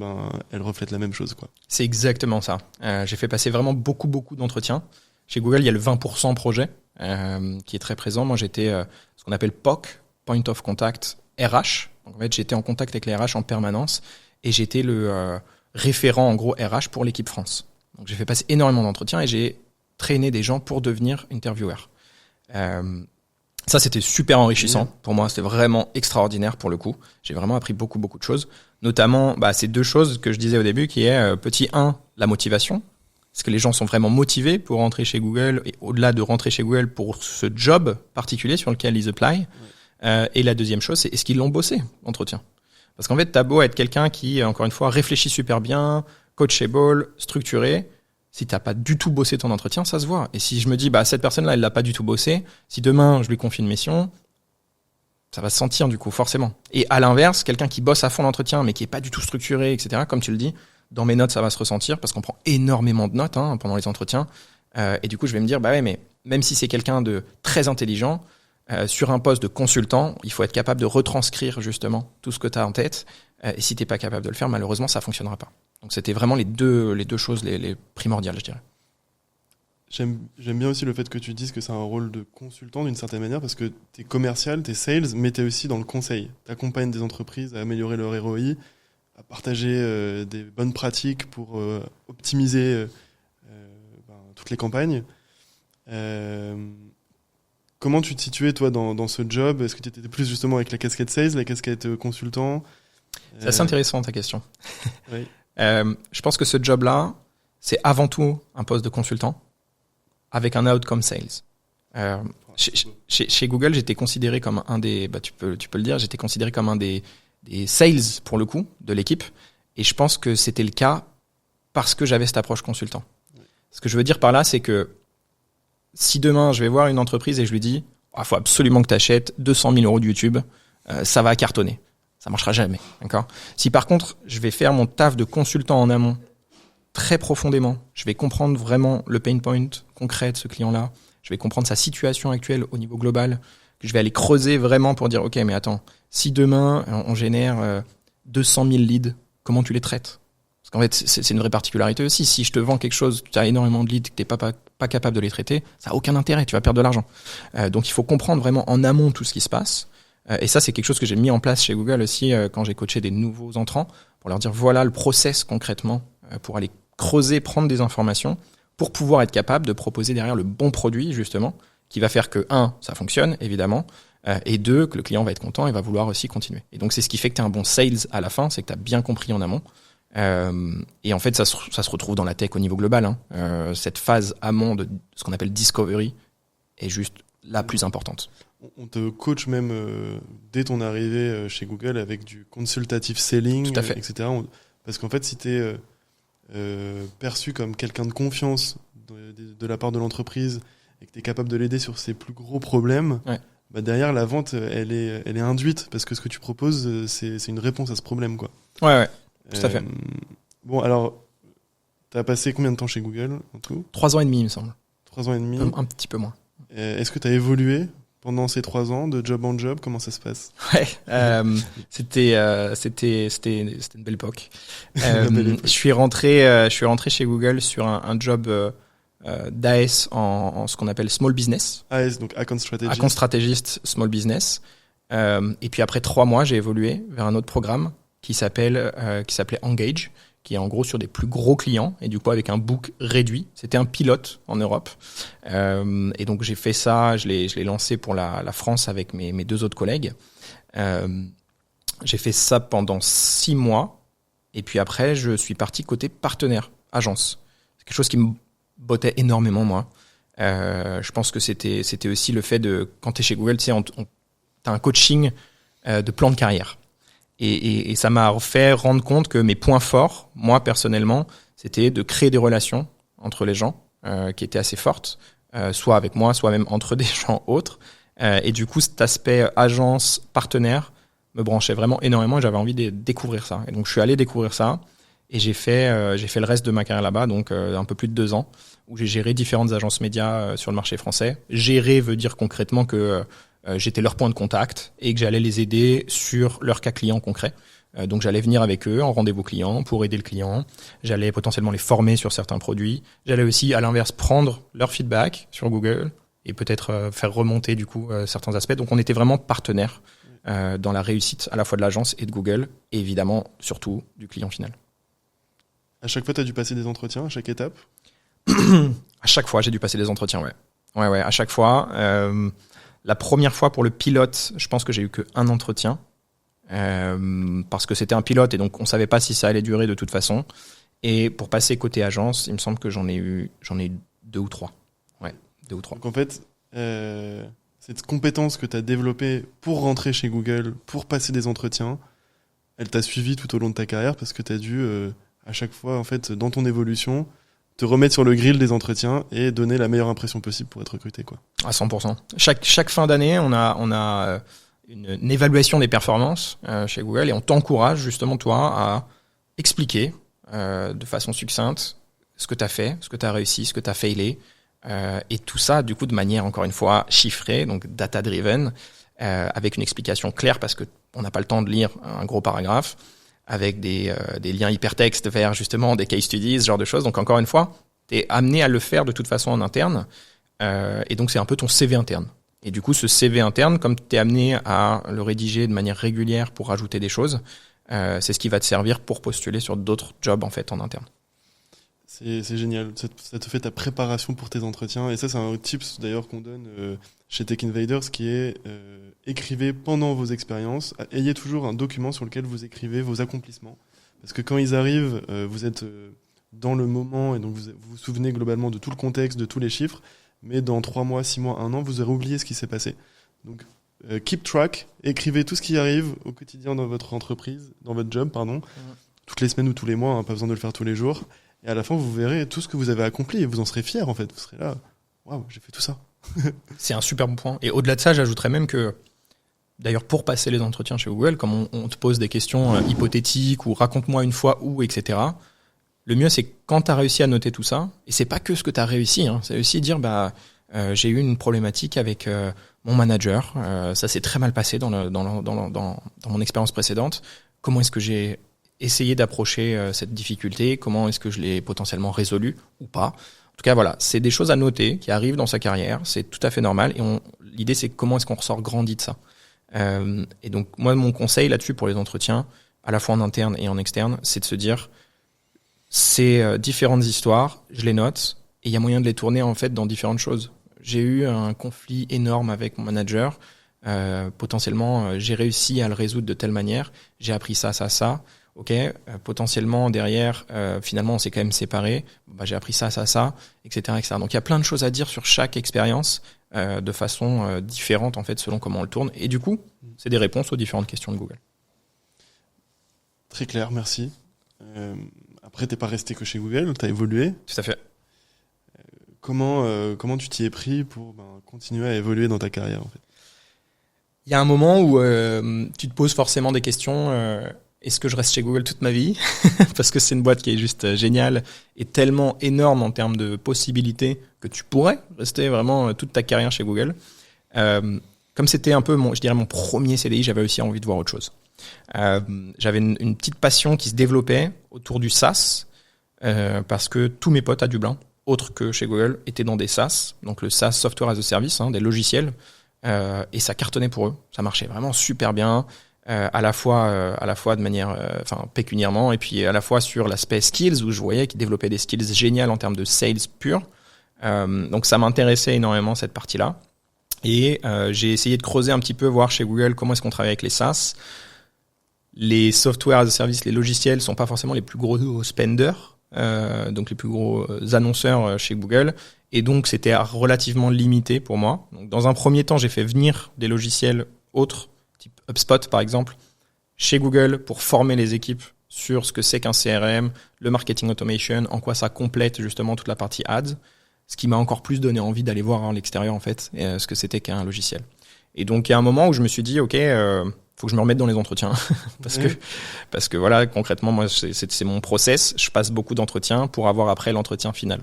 B: elles reflètent la même chose, quoi.
A: C'est exactement ça. J'ai fait passer vraiment beaucoup d'entretiens. Chez Google, il y a le 20% projet qui est très présent. Moi, j'étais ce qu'on appelle POC, Point of Contact RH. Donc, en fait, j'étais en contact avec les RH en permanence et j'étais le référent en gros RH pour l'équipe France. Donc j'ai fait passer énormément d'entretiens et j'ai traîné des gens pour devenir intervieweur. Ça c'était super enrichissant pour moi, c'était vraiment extraordinaire pour le coup. J'ai vraiment appris beaucoup de choses, notamment ces deux choses que je disais au début qui est petit 1, la motivation. Est-ce que les gens sont vraiment motivés pour rentrer chez Google et au-delà de rentrer chez Google pour ce job particulier sur lequel ils apply. Et la deuxième chose c'est est-ce qu'ils l'ont bossé l'entretien? Parce qu'en fait, t'as beau être quelqu'un qui, encore une fois, réfléchit super bien, coachable, structuré. Si t'as pas du tout bossé ton entretien, ça se voit. Et si je me dis, cette personne-là, elle l'a pas du tout bossé, si demain, je lui confie une mission, ça va se sentir, du coup, forcément. Et à l'inverse, quelqu'un qui bosse à fond l'entretien, mais qui est pas du tout structuré, etc., comme tu le dis, dans mes notes, ça va se ressentir, parce qu'on prend énormément de notes, pendant les entretiens. Et du coup, je vais me dire, mais même si c'est quelqu'un de très intelligent, Sur un poste de consultant, il faut être capable de retranscrire justement tout ce que tu as en tête. Et si t'es pas capable de le faire, malheureusement, ça fonctionnera pas. Donc c'était vraiment les deux choses les primordiales, je dirais.
B: J'aime bien aussi le fait que tu dises que c'est un rôle de consultant d'une certaine manière, parce que t'es commercial, t'es sales, mais t'es aussi dans le conseil. T'accompagnes des entreprises à améliorer leur ROI, à partager des bonnes pratiques pour optimiser toutes les campagnes. Comment tu te situais, toi, dans ce job? Est-ce que tu étais plus justement avec la casquette sales, la casquette consultant?
A: C'est assez intéressant ta question.
B: Oui.
A: Je pense que ce job-là, c'est avant tout un poste de consultant avec un outcome sales. Chez Google, j'étais considéré comme un des, tu peux le dire, j'étais considéré comme un des sales pour le coup de l'équipe. Et je pense que c'était le cas parce que j'avais cette approche consultant. Oui. Ce que je veux dire par là, c'est que si demain je vais voir une entreprise et je lui dis, faut absolument que tu achètes 200 000 euros de YouTube, ça va cartonner. Ça marchera jamais, d'accord? Si par contre, je vais faire mon taf de consultant en amont très profondément, je vais comprendre vraiment le pain point concret de ce client-là, je vais comprendre sa situation actuelle au niveau global, que je vais aller creuser vraiment pour dire, ok, mais attends, si demain on génère 200 000 leads, comment tu les traites? Parce qu'en fait, c'est une vraie particularité aussi. Si je te vends quelque chose, tu as énormément de leads, que tu n'es pas capable de les traiter, ça n'a aucun intérêt, tu vas perdre de l'argent. Donc il faut comprendre vraiment en amont tout ce qui se passe. Et ça, c'est quelque chose que j'ai mis en place chez Google aussi quand j'ai coaché des nouveaux entrants, pour leur dire voilà le process concrètement, pour aller creuser, prendre des informations, pour pouvoir être capable de proposer derrière le bon produit, justement, qui va faire que, 1, ça fonctionne, évidemment, et 2, que le client va être content et va vouloir aussi continuer. Et donc, c'est ce qui fait que tu es un bon sales à la fin, c'est que tu as bien compris en amont. Et en fait, ça se retrouve dans la tech au niveau global. Hein. Cette phase amont de ce qu'on appelle discovery est juste la plus importante.
B: On te coach même dès ton arrivée chez Google avec du consultative selling,
A: tout à fait.
B: etc. Parce qu'en fait, si tu es perçu comme quelqu'un de confiance de la part de l'entreprise et que tu es capable de l'aider sur ses plus gros problèmes,
A: ouais.
B: Derrière, la vente, elle est induite parce que ce que tu proposes, c'est une réponse à ce problème, quoi.
A: Ouais, tout à fait.
B: Bon, alors, tu as passé combien de temps chez Google en tout?
A: 3 ans et demi, il me semble.
B: 3 ans et demi.
A: Un petit peu moins.
B: Est-ce que tu as évolué pendant ces 3 ans de job en job? Comment ça se passe?
A: Ouais, c'était une belle époque. Je suis rentré chez Google sur un job d'AS en ce qu'on appelle small business.
B: AS, donc account strategist.
A: Account strategist, small business. Et puis après 3 mois, j'ai évolué vers un autre programme qui s'appelait Engage, qui est en gros sur des plus gros clients et du coup avec un book réduit. C'était un pilote en Europe. Et donc j'ai fait ça, je l'ai lancé pour la France avec mes 2 autres collègues. J'ai fait ça pendant 6 mois et puis après je suis parti côté partenaire, agence. C'est quelque chose qui me bottait énormément moi. Je pense que c'était aussi le fait de, quand tu es chez Google, tu sais, t'as un coaching de plan de carrière. Et ça m'a fait rendre compte que mes points forts, moi personnellement, c'était de créer des relations entre les gens qui étaient assez fortes, soit avec moi, soit même entre des gens autres. Et du coup, cet aspect agence, partenaire me branchait vraiment énormément et j'avais envie de découvrir ça. Et donc, je suis allé découvrir ça et j'ai fait le reste de ma carrière là-bas, donc un peu plus de 2 ans, où j'ai géré différentes agences médias sur le marché français. Gérer veut dire concrètement que j'étais leur point de contact et que j'allais les aider sur leur cas client concret. Donc j'allais venir avec eux en rendez-vous client pour aider le client. J'allais potentiellement les former sur certains produits. J'allais aussi, à l'inverse, prendre leur feedback sur Google et peut-être faire remonter du coup certains aspects. Donc on était vraiment partenaires dans la réussite à la fois de l'agence et de Google et évidemment surtout du client final.
B: À chaque fois, tu as dû passer des entretiens à chaque étape?
A: À chaque fois, j'ai dû passer des entretiens, ouais. Ouais, à chaque fois. La première fois pour le pilote, je pense que j'ai eu qu'un entretien parce que c'était un pilote et donc on savait pas si ça allait durer de toute façon. Et pour passer côté agence, il me semble que j'en ai eu 2 ou 3. Ouais, 2 ou 3.
B: Donc en fait, cette compétence que tu as développée pour rentrer chez Google, pour passer des entretiens, elle t'a suivi tout au long de ta carrière parce que tu as dû à chaque fois en fait dans ton évolution te remettre sur le grill des entretiens et donner la meilleure impression possible pour être recruté, quoi.
A: À 100%. Chaque fin d'année, on a une évaluation des performances chez Google et on t'encourage justement toi à expliquer de façon succincte ce que tu as fait, ce que tu as réussi, ce que tu as failé, Et tout ça, du coup, de manière, encore une fois, chiffrée, donc data-driven, avec une explication claire, parce que on n'a pas le temps de lire un gros paragraphe, avec des liens hypertextes vers, justement, des case studies, ce genre de choses. Donc, encore une fois, tu es amené à le faire de toute façon en interne. Et donc, c'est un peu ton CV interne. Et du coup, ce CV interne, comme tu es amené à le rédiger de manière régulière pour rajouter des choses, c'est ce qui va te servir pour postuler sur d'autres jobs, en fait, en interne.
B: C'est génial. Ça te fait ta préparation pour tes entretiens. Et ça, c'est un tips d'ailleurs qu'on donne chez Tech Invaders, qui est écrivez pendant vos expériences. Ayez toujours un document sur lequel vous écrivez vos accomplissements. Parce que quand ils arrivent, vous êtes dans le moment et donc vous vous souvenez globalement de tout le contexte, de tous les chiffres. Mais dans 3 mois, 6 mois, 1 an, vous aurez oublié ce qui s'est passé. Donc, keep track. Écrivez tout ce qui arrive au quotidien dans votre entreprise, dans votre job, pardon. Toutes les semaines ou tous les mois, hein, pas besoin de le faire tous les jours. Et à la fin, vous verrez tout ce que vous avez accompli et vous en serez fiers, en fait. Vous serez là, waouh, j'ai fait tout ça.
A: C'est un super bon point. Et au-delà de ça, j'ajouterais même que, d'ailleurs, pour passer les entretiens chez Google, comme on te pose des questions hypothétiques ou raconte-moi une fois où, etc., le mieux, c'est quand tu as réussi à noter tout ça, et c'est pas que ce que tu as réussi, hein, c'est aussi dire, j'ai eu une problématique avec mon manager, ça s'est très mal passé dans mon expérience précédente, comment est-ce que j'ai essayer d'approcher cette difficulté, comment est-ce que je l'ai potentiellement résolu ou pas. En tout cas, voilà, c'est des choses à noter qui arrivent dans sa carrière, c'est tout à fait normal. Et l'idée, c'est comment est-ce qu'on ressort grandi de ça. Et donc, moi, mon conseil là-dessus pour les entretiens, à la fois en interne et en externe, c'est de se dire, ces différentes histoires, je les note, et il y a moyen de les tourner en fait dans différentes choses. J'ai eu un conflit énorme avec mon manager. Potentiellement, j'ai réussi à le résoudre de telle manière. J'ai appris ça. Ok, potentiellement derrière, finalement on s'est quand même séparés. J'ai appris ça, etc., etc. Donc il y a plein de choses à dire sur chaque expérience de façon différente en fait selon comment on le tourne. Et du coup, c'est des réponses aux différentes questions de Google.
B: Très clair, merci. Après, t'es pas resté que chez Google, t'as évolué.
A: Tout à fait.
B: Comment tu t'y es pris pour continuer à évoluer dans ta carrière en fait?
A: Il y a un moment où tu te poses forcément des questions. Est-ce que je reste chez Google toute ma vie? Parce que c'est une boîte qui est juste géniale et tellement énorme en termes de possibilités que tu pourrais rester vraiment toute ta carrière chez Google. Comme c'était un peu mon premier CDI, j'avais aussi envie de voir autre chose. J'avais une petite passion qui se développait autour du SaaS parce que tous mes potes à Dublin, autres que chez Google, étaient dans des SaaS, donc le SaaS Software as a Service, des logiciels, et ça cartonnait pour eux. Ça marchait vraiment super bien. À la fois de manière pécuniairement et puis à la fois sur l'aspect skills où je voyais qu'ils développaient des skills géniales en termes de sales pur. Donc ça m'intéressait énormément cette partie-là et j'ai essayé de creuser un petit peu, voir chez Google comment est-ce qu'on travaille avec les SaaS. Les software as a service, les logiciels sont pas forcément les plus gros spenders, donc les plus gros annonceurs chez Google, et donc c'était relativement limité pour moi. Donc dans un premier temps, j'ai fait venir des logiciels autres, type HubSpot par exemple, chez Google pour former les équipes sur ce que c'est qu'un CRM, le marketing automation, en quoi ça complète justement toute la partie ads, ce qui m'a encore plus donné envie d'aller voir à l'extérieur en fait ce que c'était qu'un logiciel. Et donc il y a un moment où je me suis dit ok, faut que je me remette dans les entretiens parce que voilà, concrètement moi c'est mon process, je passe beaucoup d'entretiens pour avoir après l'entretien final.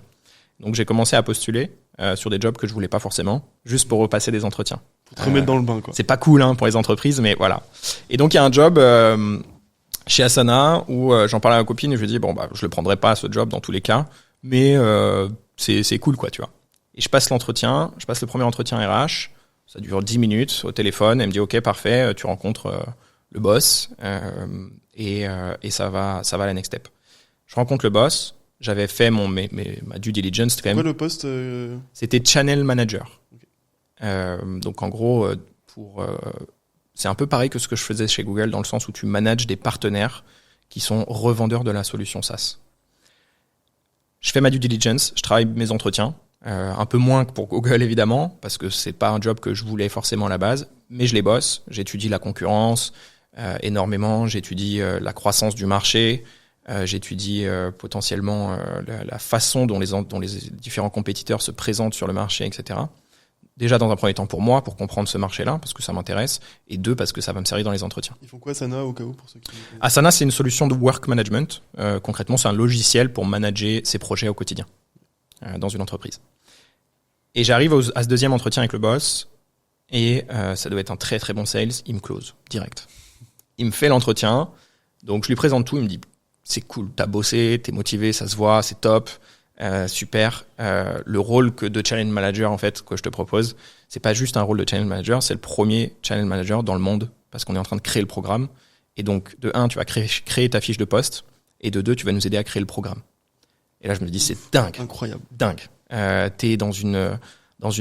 A: Donc j'ai commencé à postuler sur des jobs que je voulais pas forcément, juste pour repasser des entretiens.
B: Pour te remettre dans le bain, quoi.
A: C'est pas cool pour les entreprises, mais voilà. Et donc il y a un job chez Asana où j'en parlais à ma copine et je lui dis je le prendrai pas ce job dans tous les cas, mais c'est cool quoi, tu vois. Et je passe le premier entretien RH, ça dure 10 minutes au téléphone, elle me dit ok parfait, tu rencontres le boss et ça va à la next step. Je rencontre le boss. J'avais fait ma due diligence quand même.
B: Quoi le poste
A: C'était channel manager.
B: Okay.
A: Donc en gros, c'est un peu pareil que ce que je faisais chez Google dans le sens où tu manages des partenaires qui sont revendeurs de la solution SaaS. Je fais ma due diligence, je travaille mes entretiens, un peu moins que pour Google évidemment, parce que c'est pas un job que je voulais forcément à la base, mais je les bosse, j'étudie la concurrence énormément, j'étudie la croissance du marché. J'étudie potentiellement la façon dont les différents compétiteurs se présentent sur le marché, etc. Déjà dans un premier temps pour moi, pour comprendre ce marché-là, parce que ça m'intéresse, et deux, parce que ça va me servir dans les entretiens.
B: Ils font quoi Asana au cas où pour ceux qui...
A: Asana, c'est une solution de work management. Concrètement, c'est un logiciel pour manager ses projets au quotidien dans une entreprise. Et j'arrive à ce deuxième entretien avec le boss, et ça doit être un très très bon sales, il me close direct. Il me fait l'entretien, donc je lui présente tout, il me dit c'est cool, t'as bossé, t'es motivé, ça se voit, c'est top, super. Le rôle de challenge manager en fait que je te propose, c'est pas juste un rôle de challenge manager, c'est le premier challenge manager dans le monde, parce qu'on est en train de créer le programme. Et donc de 1, tu vas créer ta fiche de poste, et de 2, tu vas nous aider à créer le programme. Et là je me dis c'est dingue,
B: incroyable,
A: dingue. T'es dans une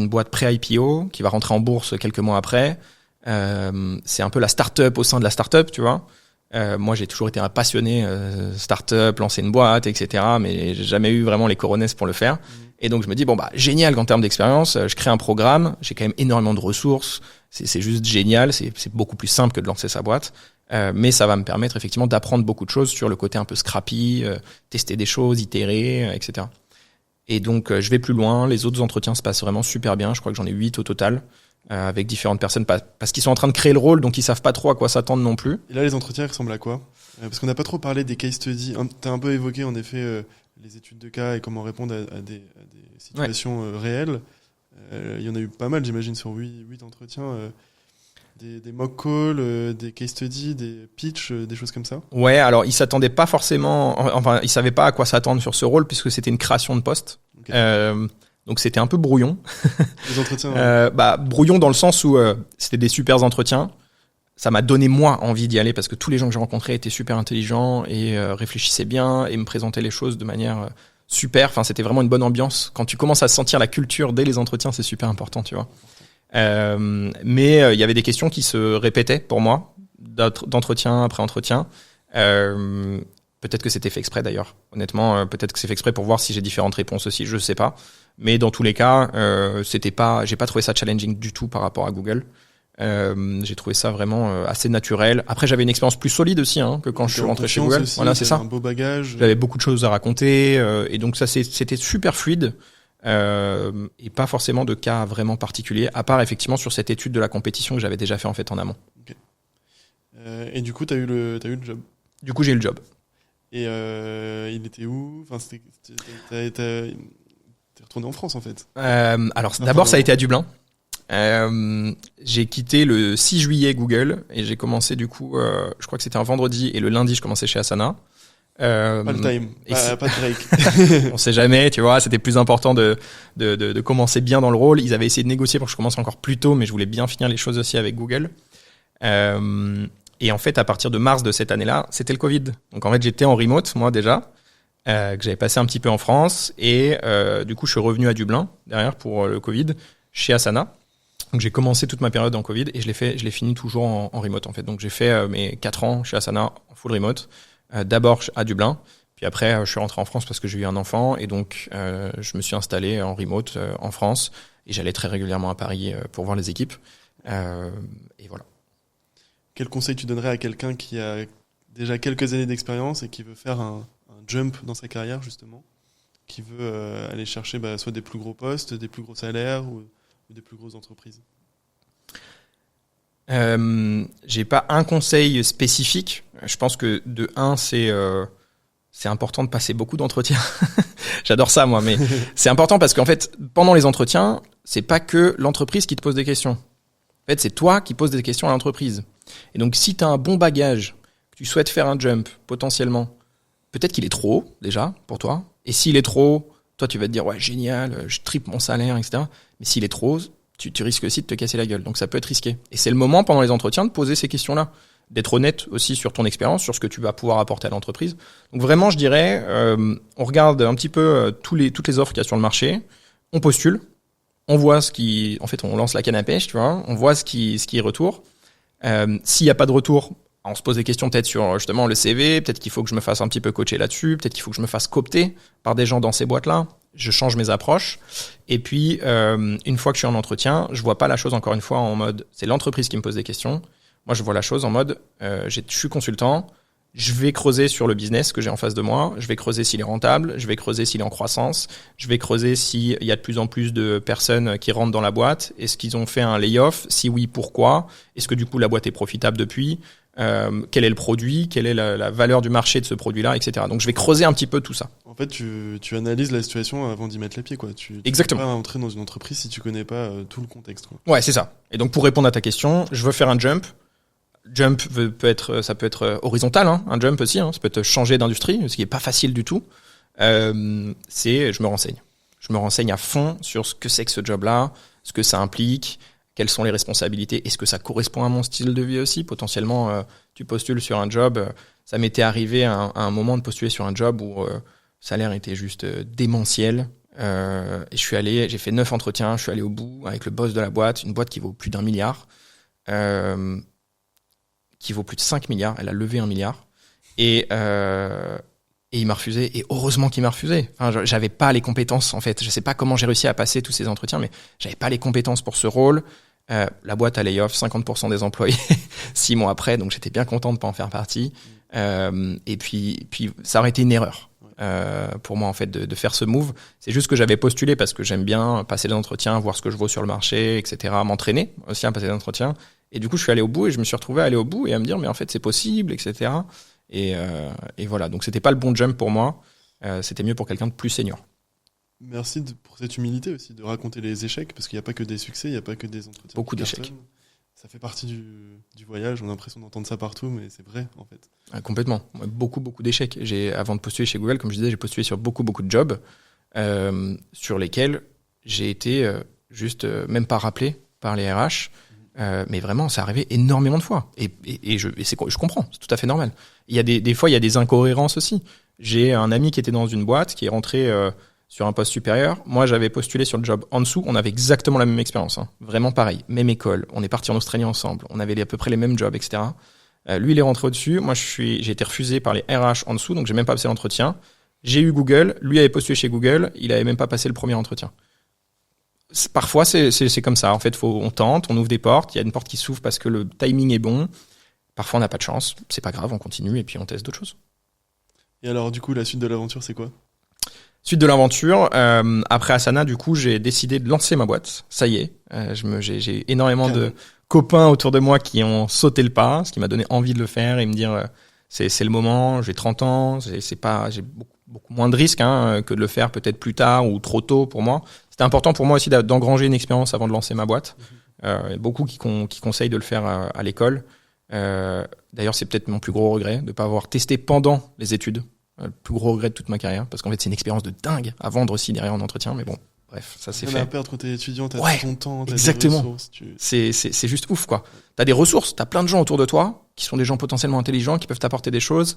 A: boîte pré-IPO qui va rentrer en bourse quelques mois après. C'est un peu la start-up au sein de la start-up, tu vois. Moi, j'ai toujours été un passionné start-up, lancer une boîte, etc. Mais j'ai jamais eu vraiment les coronesses pour le faire. Et donc, je me dis, bon, bah, génial qu'en termes d'expérience, je crée un programme. J'ai quand même énormément de ressources. C'est juste génial. C'est beaucoup plus simple que de lancer sa boîte. Mais ça va me permettre effectivement d'apprendre beaucoup de choses sur le côté un peu scrappy, tester des choses, itérer, etc. Et donc, je vais plus loin. Les autres entretiens se passent vraiment super bien. Je crois que j'en ai 8 au total, avec différentes personnes, parce qu'ils sont en train de créer le rôle, donc ils savent pas trop à quoi s'attendre non plus.
B: Et là, les entretiens, ils ressemblent à quoi? Parce qu'on n'a pas trop parlé des case studies. T'as un peu évoqué, en effet, les études de cas et comment répondre à des situations réelles. Il y en a eu pas mal, j'imagine, sur 8 entretiens. Des mock calls, des case studies, des pitchs, des choses comme ça.
A: Ouais, alors ils s'attendaient pas forcément, enfin ils savaient pas à quoi s'attendre sur ce rôle puisque c'était une création de poste. Okay. Donc c'était un peu brouillon.
B: Les entretiens.
A: Brouillon dans le sens où c'était des super entretiens. Ça m'a donné moi envie d'y aller parce que tous les gens que j'ai rencontrés étaient super intelligents et réfléchissaient bien et me présentaient les choses de manière super. Enfin c'était vraiment une bonne ambiance. Quand tu commences à sentir la culture dès les entretiens, c'est super important, tu vois. Mais il y avait des questions qui se répétaient pour moi d'entretien après entretien. Peut-être que c'était fait exprès d'ailleurs. Honnêtement, peut-être que c'est fait exprès pour voir si j'ai différentes réponses aussi. Je sais pas. Mais dans tous les cas, j'ai pas trouvé ça challenging du tout par rapport à Google. J'ai trouvé ça vraiment assez naturel. Après, j'avais une expérience plus solide aussi que quand je suis rentré chez Google.
B: Aussi,
A: voilà, c'est ça.
B: Un beau bagage.
A: J'avais beaucoup de choses à raconter et donc ça c'était super fluide. Et pas forcément de cas vraiment particuliers, à part effectivement sur cette étude de la compétition que j'avais déjà fait en fait en amont.
B: Okay. Et du coup, t'as eu le job.
A: Du coup, j'ai eu le job.
B: Et il était où? Enfin, t'es retourné en France en fait.
A: Alors d'abord, ça a été à Dublin. J'ai quitté le 6 juillet Google et j'ai commencé du coup, je crois que c'était un vendredi et le lundi, je commençais chez Asana.
B: Pas le time, pas de break.
A: On sait jamais, tu vois, c'était plus important de commencer bien dans le rôle. Ils avaient essayé de négocier pour que je commence encore plus tôt, mais je voulais bien finir les choses aussi avec Google. Et en fait, à partir de mars de cette année-là, c'était le Covid. Donc en fait, j'étais en remote, moi déjà, que j'avais passé un petit peu en France. Et du coup, je suis revenu à Dublin, derrière, pour le Covid, chez Asana. Donc j'ai commencé toute ma période en Covid et je l'ai fini toujours en remote, en fait. Donc j'ai fait mes 4 ans chez Asana en full remote. D'abord à Dublin, puis après je suis rentré en France parce que j'ai eu un enfant et donc je me suis installé en remote en France et j'allais très régulièrement à Paris pour voir les équipes et voilà.
B: Quel conseil tu donnerais à quelqu'un qui a déjà quelques années d'expérience et qui veut faire un jump dans sa carrière justement, qui veut aller chercher soit des plus gros postes, des plus gros salaires ou des plus grosses entreprises?
A: J'ai pas un conseil spécifique. Je pense que de 1, c'est important de passer beaucoup d'entretiens. J'adore ça moi, mais c'est important parce qu'en fait, pendant les entretiens, c'est pas que l'entreprise qui te pose des questions. En fait, c'est toi qui poses des questions à l'entreprise. Et donc, si tu as un bon bagage, que tu souhaites faire un jump potentiellement, peut-être qu'il est trop haut déjà pour toi. Et s'il est trop haut, toi tu vas te dire ouais génial, je triple mon salaire, etc. Mais s'il est trop haut, tu risques aussi de te casser la gueule. Donc ça peut être risqué. Et c'est le moment pendant les entretiens de poser ces questions-là, d'être honnête aussi sur ton expérience, sur ce que tu vas pouvoir apporter à l'entreprise. Donc vraiment, je dirais, on regarde un petit peu toutes les offres qu'il y a sur le marché, on postule, on voit en fait, on lance la canne à pêche, tu vois, on voit ce qui est retour. S'il n'y a pas de retour, on se pose des questions peut-être sur justement le CV, peut-être qu'il faut que je me fasse un petit peu coacher là-dessus, peut-être qu'il faut que je me fasse coopter par des gens dans ces boîtes-là. Je change mes approches. Et puis, une fois que je suis en entretien, je vois pas la chose encore une fois en mode c'est l'entreprise qui me pose des questions. Moi, je vois la chose en mode je suis consultant, je vais creuser sur le business que j'ai en face de moi, je vais creuser s'il est rentable, je vais creuser s'il est en croissance, je vais creuser s'il y a de plus en plus de personnes qui rentrent dans la boîte, est-ce qu'ils ont fait un layoff, si oui, pourquoi, est-ce que du coup la boîte est profitable depuis, quel est le produit, quelle est la valeur du marché de ce produit-là, etc. Donc je vais creuser un petit peu tout ça.
B: En fait, tu analyses la situation avant d'y mettre les pieds, quoi.
A: Exactement.
B: Tu peux pas entrer dans une entreprise si tu connais pas tout le contexte, quoi.
A: Ouais, c'est ça. Et donc pour répondre à ta question, je veux faire un jump. Jump ça peut être horizontal, hein, un jump aussi, hein, ça peut être changer d'industrie, ce qui est pas facile du tout. Je me renseigne. Je me renseigne à fond sur ce que c'est que ce job-là, ce que ça implique, quelles sont les responsabilités, est-ce que ça correspond à mon style de vie aussi. Potentiellement, tu postules sur un job, ça m'était arrivé à un moment de postuler sur un job où le salaire était juste démentiel. Et j'ai fait 9 entretiens, je suis allé au bout avec le boss de la boîte, une boîte qui vaut plus d'1 milliard. Qui vaut plus de 5 milliards, elle a levé 1 milliard, et il m'a refusé, et heureusement qu'il m'a refusé. Enfin, j'avais pas les compétences, en fait. Je sais pas comment j'ai réussi à passer tous ces entretiens, mais j'avais pas les compétences pour ce rôle. La boîte a lay-off 50% des employés 6 mois après, donc j'étais bien content de pas en faire partie. Et puis ça aurait été une erreur pour moi, en fait, de faire ce move. C'est juste que j'avais postulé parce que j'aime bien passer des entretiens, voir ce que je vaux sur le marché, etc., m'entraîner aussi à passer des entretiens. Et du coup, je suis allé au bout et je me suis retrouvé à aller au bout et à me dire, mais en fait, c'est possible, etc. Et voilà. Donc, c'était pas le bon jump pour moi. C'était mieux pour quelqu'un de plus senior.
B: Merci pour cette humilité aussi, de raconter les échecs, parce qu'il n'y a pas que des succès, il n'y a pas que des entretiens.
A: Beaucoup d'échecs.
B: Ça fait partie du voyage. On a l'impression d'entendre ça partout, mais c'est vrai, en fait.
A: Complètement. Beaucoup d'échecs. Avant de postuler chez Google, comme je disais, j'ai postulé sur beaucoup de jobs sur lesquels j'ai été juste même pas rappelé par les RH. Mais vraiment, ça arrivait énormément de fois. Et je comprends, c'est tout à fait normal. Il y a des fois, il y a des incohérences aussi. J'ai un ami qui était dans une boîte, qui est rentré sur un poste supérieur. Moi, j'avais postulé sur le job en dessous. On avait exactement la même expérience, hein. Vraiment pareil. Même école. On est parti en Australie ensemble. On avait à peu près les mêmes jobs, etc. Lui, il est rentré au-dessus. Moi, j'ai été refusé par les RH en dessous, donc j'ai même pas passé l'entretien. J'ai eu Google. Lui avait postulé chez Google. Il avait même pas passé le premier entretien. Parfois, c'est comme ça. En fait, on tente, on ouvre des portes. Il y a une porte qui s'ouvre parce que le timing est bon. Parfois, on n'a pas de chance. C'est pas grave, on continue et puis on teste d'autres choses.
B: Et alors, du coup, la suite de l'aventure, c'est quoi ?
A: Suite de l'aventure, après Asana, du coup, j'ai décidé de lancer ma boîte. Ça y est, j'ai énormément de copains autour de moi qui ont sauté le pas, ce qui m'a donné envie de le faire et me dire c'est le moment. J'ai 30 ans, j'ai beaucoup moins de risques que de le faire peut-être plus tard ou trop tôt pour moi. C'était important pour moi aussi d'engranger une expérience avant de lancer ma boîte. Beaucoup qui conseillent de le faire à l'école. D'ailleurs, c'est peut-être mon plus gros regret de ne pas avoir testé pendant les études. Le plus gros regret de toute ma carrière, parce qu'en fait, c'est une expérience de dingue à vendre aussi derrière en entretien. Mais bon, bref, ça c'est fait.
B: À perdre quand t'es étudiant, t'as ton temps, t'as
A: exactement.
B: des ressources.
A: C'est juste ouf, quoi. T'as des ressources, t'as plein de gens autour de toi qui sont des gens potentiellement intelligents, qui peuvent t'apporter des choses.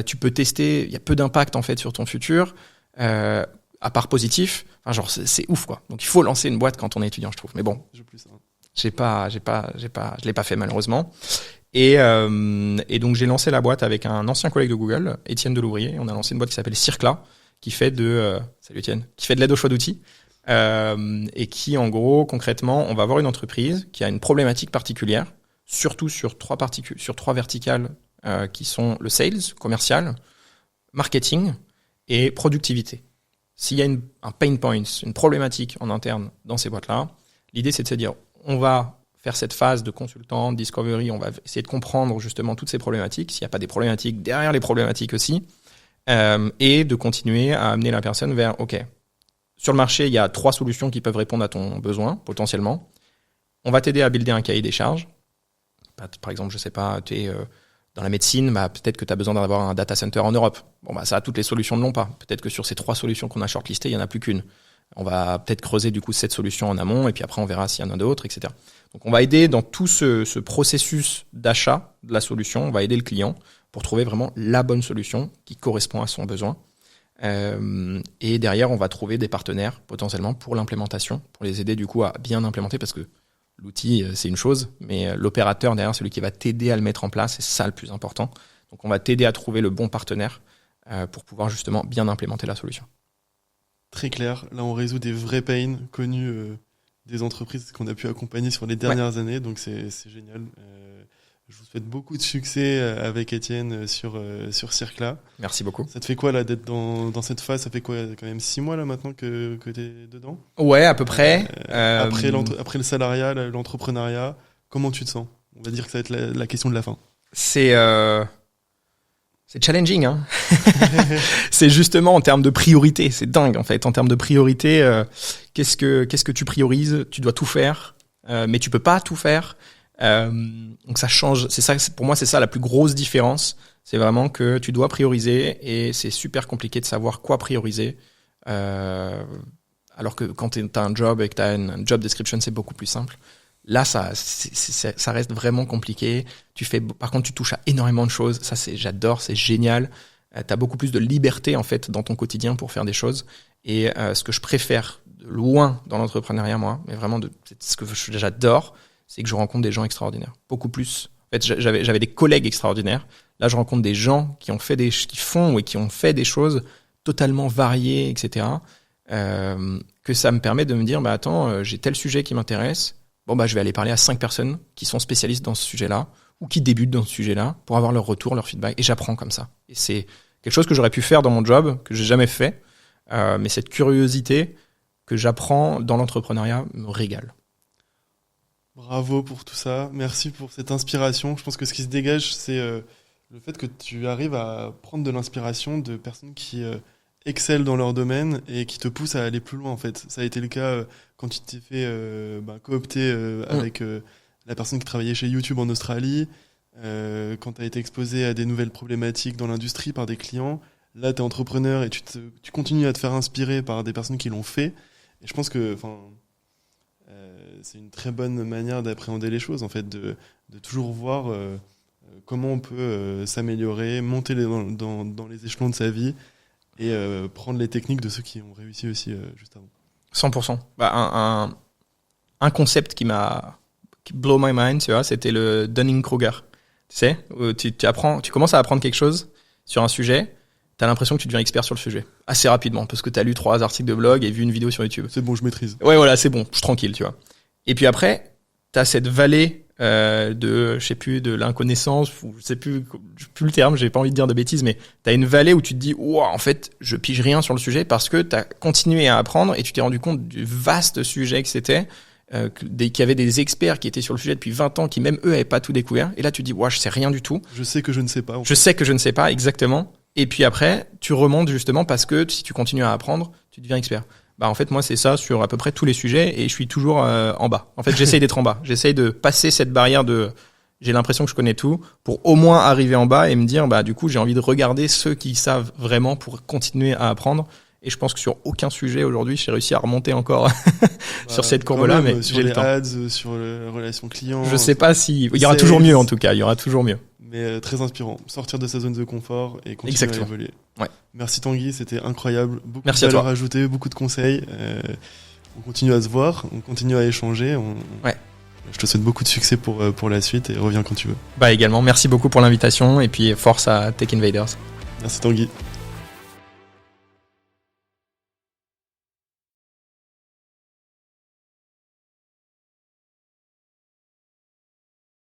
A: Tu peux tester, il y a peu d'impact en fait sur ton futur. À part positif, enfin genre c'est ouf, quoi. Donc il faut lancer une boîte quand on est étudiant, je trouve. Mais bon, je l'ai pas fait malheureusement. Et donc j'ai lancé la boîte avec un ancien collègue de Google, Étienne Delouvrier. On a lancé une boîte qui s'appelle Circla, qui fait salut Étienne, qui fait de l'aide au choix d'outils, et qui en gros concrètement, on va avoir une entreprise qui a une problématique particulière, surtout sur trois verticales qui sont le sales, commercial, marketing et productivité. S'il y a un pain point, une problématique en interne dans ces boîtes-là, l'idée c'est de se dire, on va faire cette phase de consultant, de discovery, on va essayer de comprendre justement toutes ces problématiques, s'il n'y a pas des problématiques derrière les problématiques aussi, et de continuer à amener la personne vers, ok, sur le marché, il y a 3 solutions qui peuvent répondre à ton besoin, potentiellement. On va t'aider à builder un cahier des charges. Par exemple, je sais pas, tu es dans la médecine, peut-être que tu as besoin d'avoir un data center en Europe. Ça, toutes les solutions ne l'ont pas. Peut-être que sur ces 3 solutions qu'on a shortlistées, il n'y en a plus qu'une. On va peut-être creuser du coup cette solution en amont et puis après on verra s'il y en a d'autres, etc. Donc on va aider dans tout ce processus d'achat de la solution, on va aider le client pour trouver vraiment la bonne solution qui correspond à son besoin. Et derrière, on va trouver des partenaires potentiellement pour l'implémentation, pour les aider du coup à bien implémenter, parce que l'outil c'est une chose, mais l'opérateur derrière, celui qui va t'aider à le mettre en place, c'est ça le plus important. Donc on va t'aider à trouver le bon partenaire pour pouvoir justement bien implémenter la solution.
B: Très clair. Là, on résout des vrais pains connus des entreprises qu'on a pu accompagner sur les dernières années. Donc, c'est génial. Je vous souhaite beaucoup de succès avec Étienne sur Circla.
A: Merci beaucoup.
B: Ça te fait quoi, là, d'être dans cette phase ? Ça fait quoi, quand même 6 mois, là, maintenant que tu es dedans ?
A: Ouais, à peu près.
B: Après le salariat, l'entrepreneuriat, comment tu te sens ? On va dire que ça va être la question de la fin.
A: c'est challenging, hein. C'est justement en termes de priorité, c'est dingue en fait. En termes de priorité, qu'est-ce que tu priorises? Tu dois tout faire, mais tu peux pas tout faire. Donc ça change. C'est ça. Pour moi, c'est ça la plus grosse différence. C'est vraiment que tu dois prioriser et c'est super compliqué de savoir quoi prioriser. Alors que quand t'as un job et que t'as une job description, c'est beaucoup plus simple. Là, ça reste vraiment compliqué. Par contre, tu touches à énormément de choses. Ça, j'adore, c'est génial. T'as beaucoup plus de liberté, en fait, dans ton quotidien pour faire des choses. Et ce que je préfère de loin dans l'entrepreneuriat, moi, mais vraiment, ce que j'adore, c'est que je rencontre des gens extraordinaires. Beaucoup plus. En fait, j'avais des collègues extraordinaires. Là, je rencontre des gens qui font et qui ont fait des choses totalement variées, etc. Que ça me permet de me dire, attends, j'ai tel sujet qui m'intéresse. Bon, je vais aller parler à 5 personnes qui sont spécialistes dans ce sujet-là ou qui débutent dans ce sujet-là pour avoir leur retour, leur feedback. Et j'apprends comme ça. Et c'est quelque chose que j'aurais pu faire dans mon job, que j'ai jamais fait. Mais cette curiosité que j'apprends dans l'entrepreneuriat me régale.
B: Bravo pour tout ça. Merci pour cette inspiration. Je pense que ce qui se dégage, c'est le fait que tu arrives à prendre de l'inspiration de personnes qui excellent dans leur domaine et qui te poussent à aller plus loin, en fait. Ça a été le cas quand tu t'es fait coopter avec la personne qui travaillait chez YouTube en Australie, quand tu as été exposé à des nouvelles problématiques dans l'industrie par des clients. Là, tu es entrepreneur et tu continues à te faire inspirer par des personnes qui l'ont fait. Et je pense que c'est une très bonne manière d'appréhender les choses, en fait, de toujours voir comment on peut s'améliorer, monter dans les échelons de sa vie et prendre les techniques de ceux qui ont réussi aussi juste avant.
A: 100%. Un concept qui blow my mind, tu vois, c'était le Dunning-Kruger. Tu sais, où tu commences à apprendre quelque chose sur un sujet, t'as l'impression que tu deviens expert sur le sujet assez rapidement parce que t'as lu 3 articles de blog et vu une vidéo sur YouTube.
B: C'est bon, je maîtrise.
A: Ouais, voilà, c'est bon, je suis tranquille, tu vois. Et puis après, t'as cette vallée de l'inconnaissance, ou je sais plus le terme, j'ai pas envie de dire de bêtises, mais t'as une vallée où tu te dis, en fait, je pige rien sur le sujet parce que t'as continué à apprendre et tu t'es rendu compte du vaste sujet que c'était, qu'il y avait des experts qui étaient sur le sujet depuis 20 ans, qui même eux avaient pas tout découvert. Et là, tu te dis, je sais rien du tout.
B: Je sais que je ne sais pas.
A: Je sais que je ne sais pas, exactement. Et puis après, tu remontes justement parce que si tu continues à apprendre, tu deviens expert. En fait, moi, c'est ça sur à peu près tous les sujets et je suis toujours en bas. En fait, j'essaye d'être en bas. J'essaye de passer cette barrière j'ai l'impression que je connais tout pour au moins arriver en bas et me dire, du coup, j'ai envie de regarder ceux qui savent vraiment pour continuer à apprendre. Et je pense que sur aucun sujet aujourd'hui, j'ai réussi à remonter encore sur cette courbe-là, mais
B: sur
A: j'ai
B: les
A: le temps.
B: ads, sur les relations clients.
A: Je sais pas il y aura toujours mieux en tout cas. Il y aura toujours mieux.
B: Mais très inspirant. Sortir de sa zone de confort et continuer
A: Exactement.
B: à évoluer.
A: Ouais.
B: Merci Tanguy, c'était incroyable. Beaucoup
A: Merci
B: de
A: à toi.
B: valeur ajoutée, beaucoup de conseils. On continue à se voir, on continue à échanger.
A: Ouais.
B: Je te souhaite beaucoup de succès pour la suite et reviens quand tu veux.
A: Également, merci beaucoup pour l'invitation et puis force à Tech Invaders.
B: Merci Tanguy.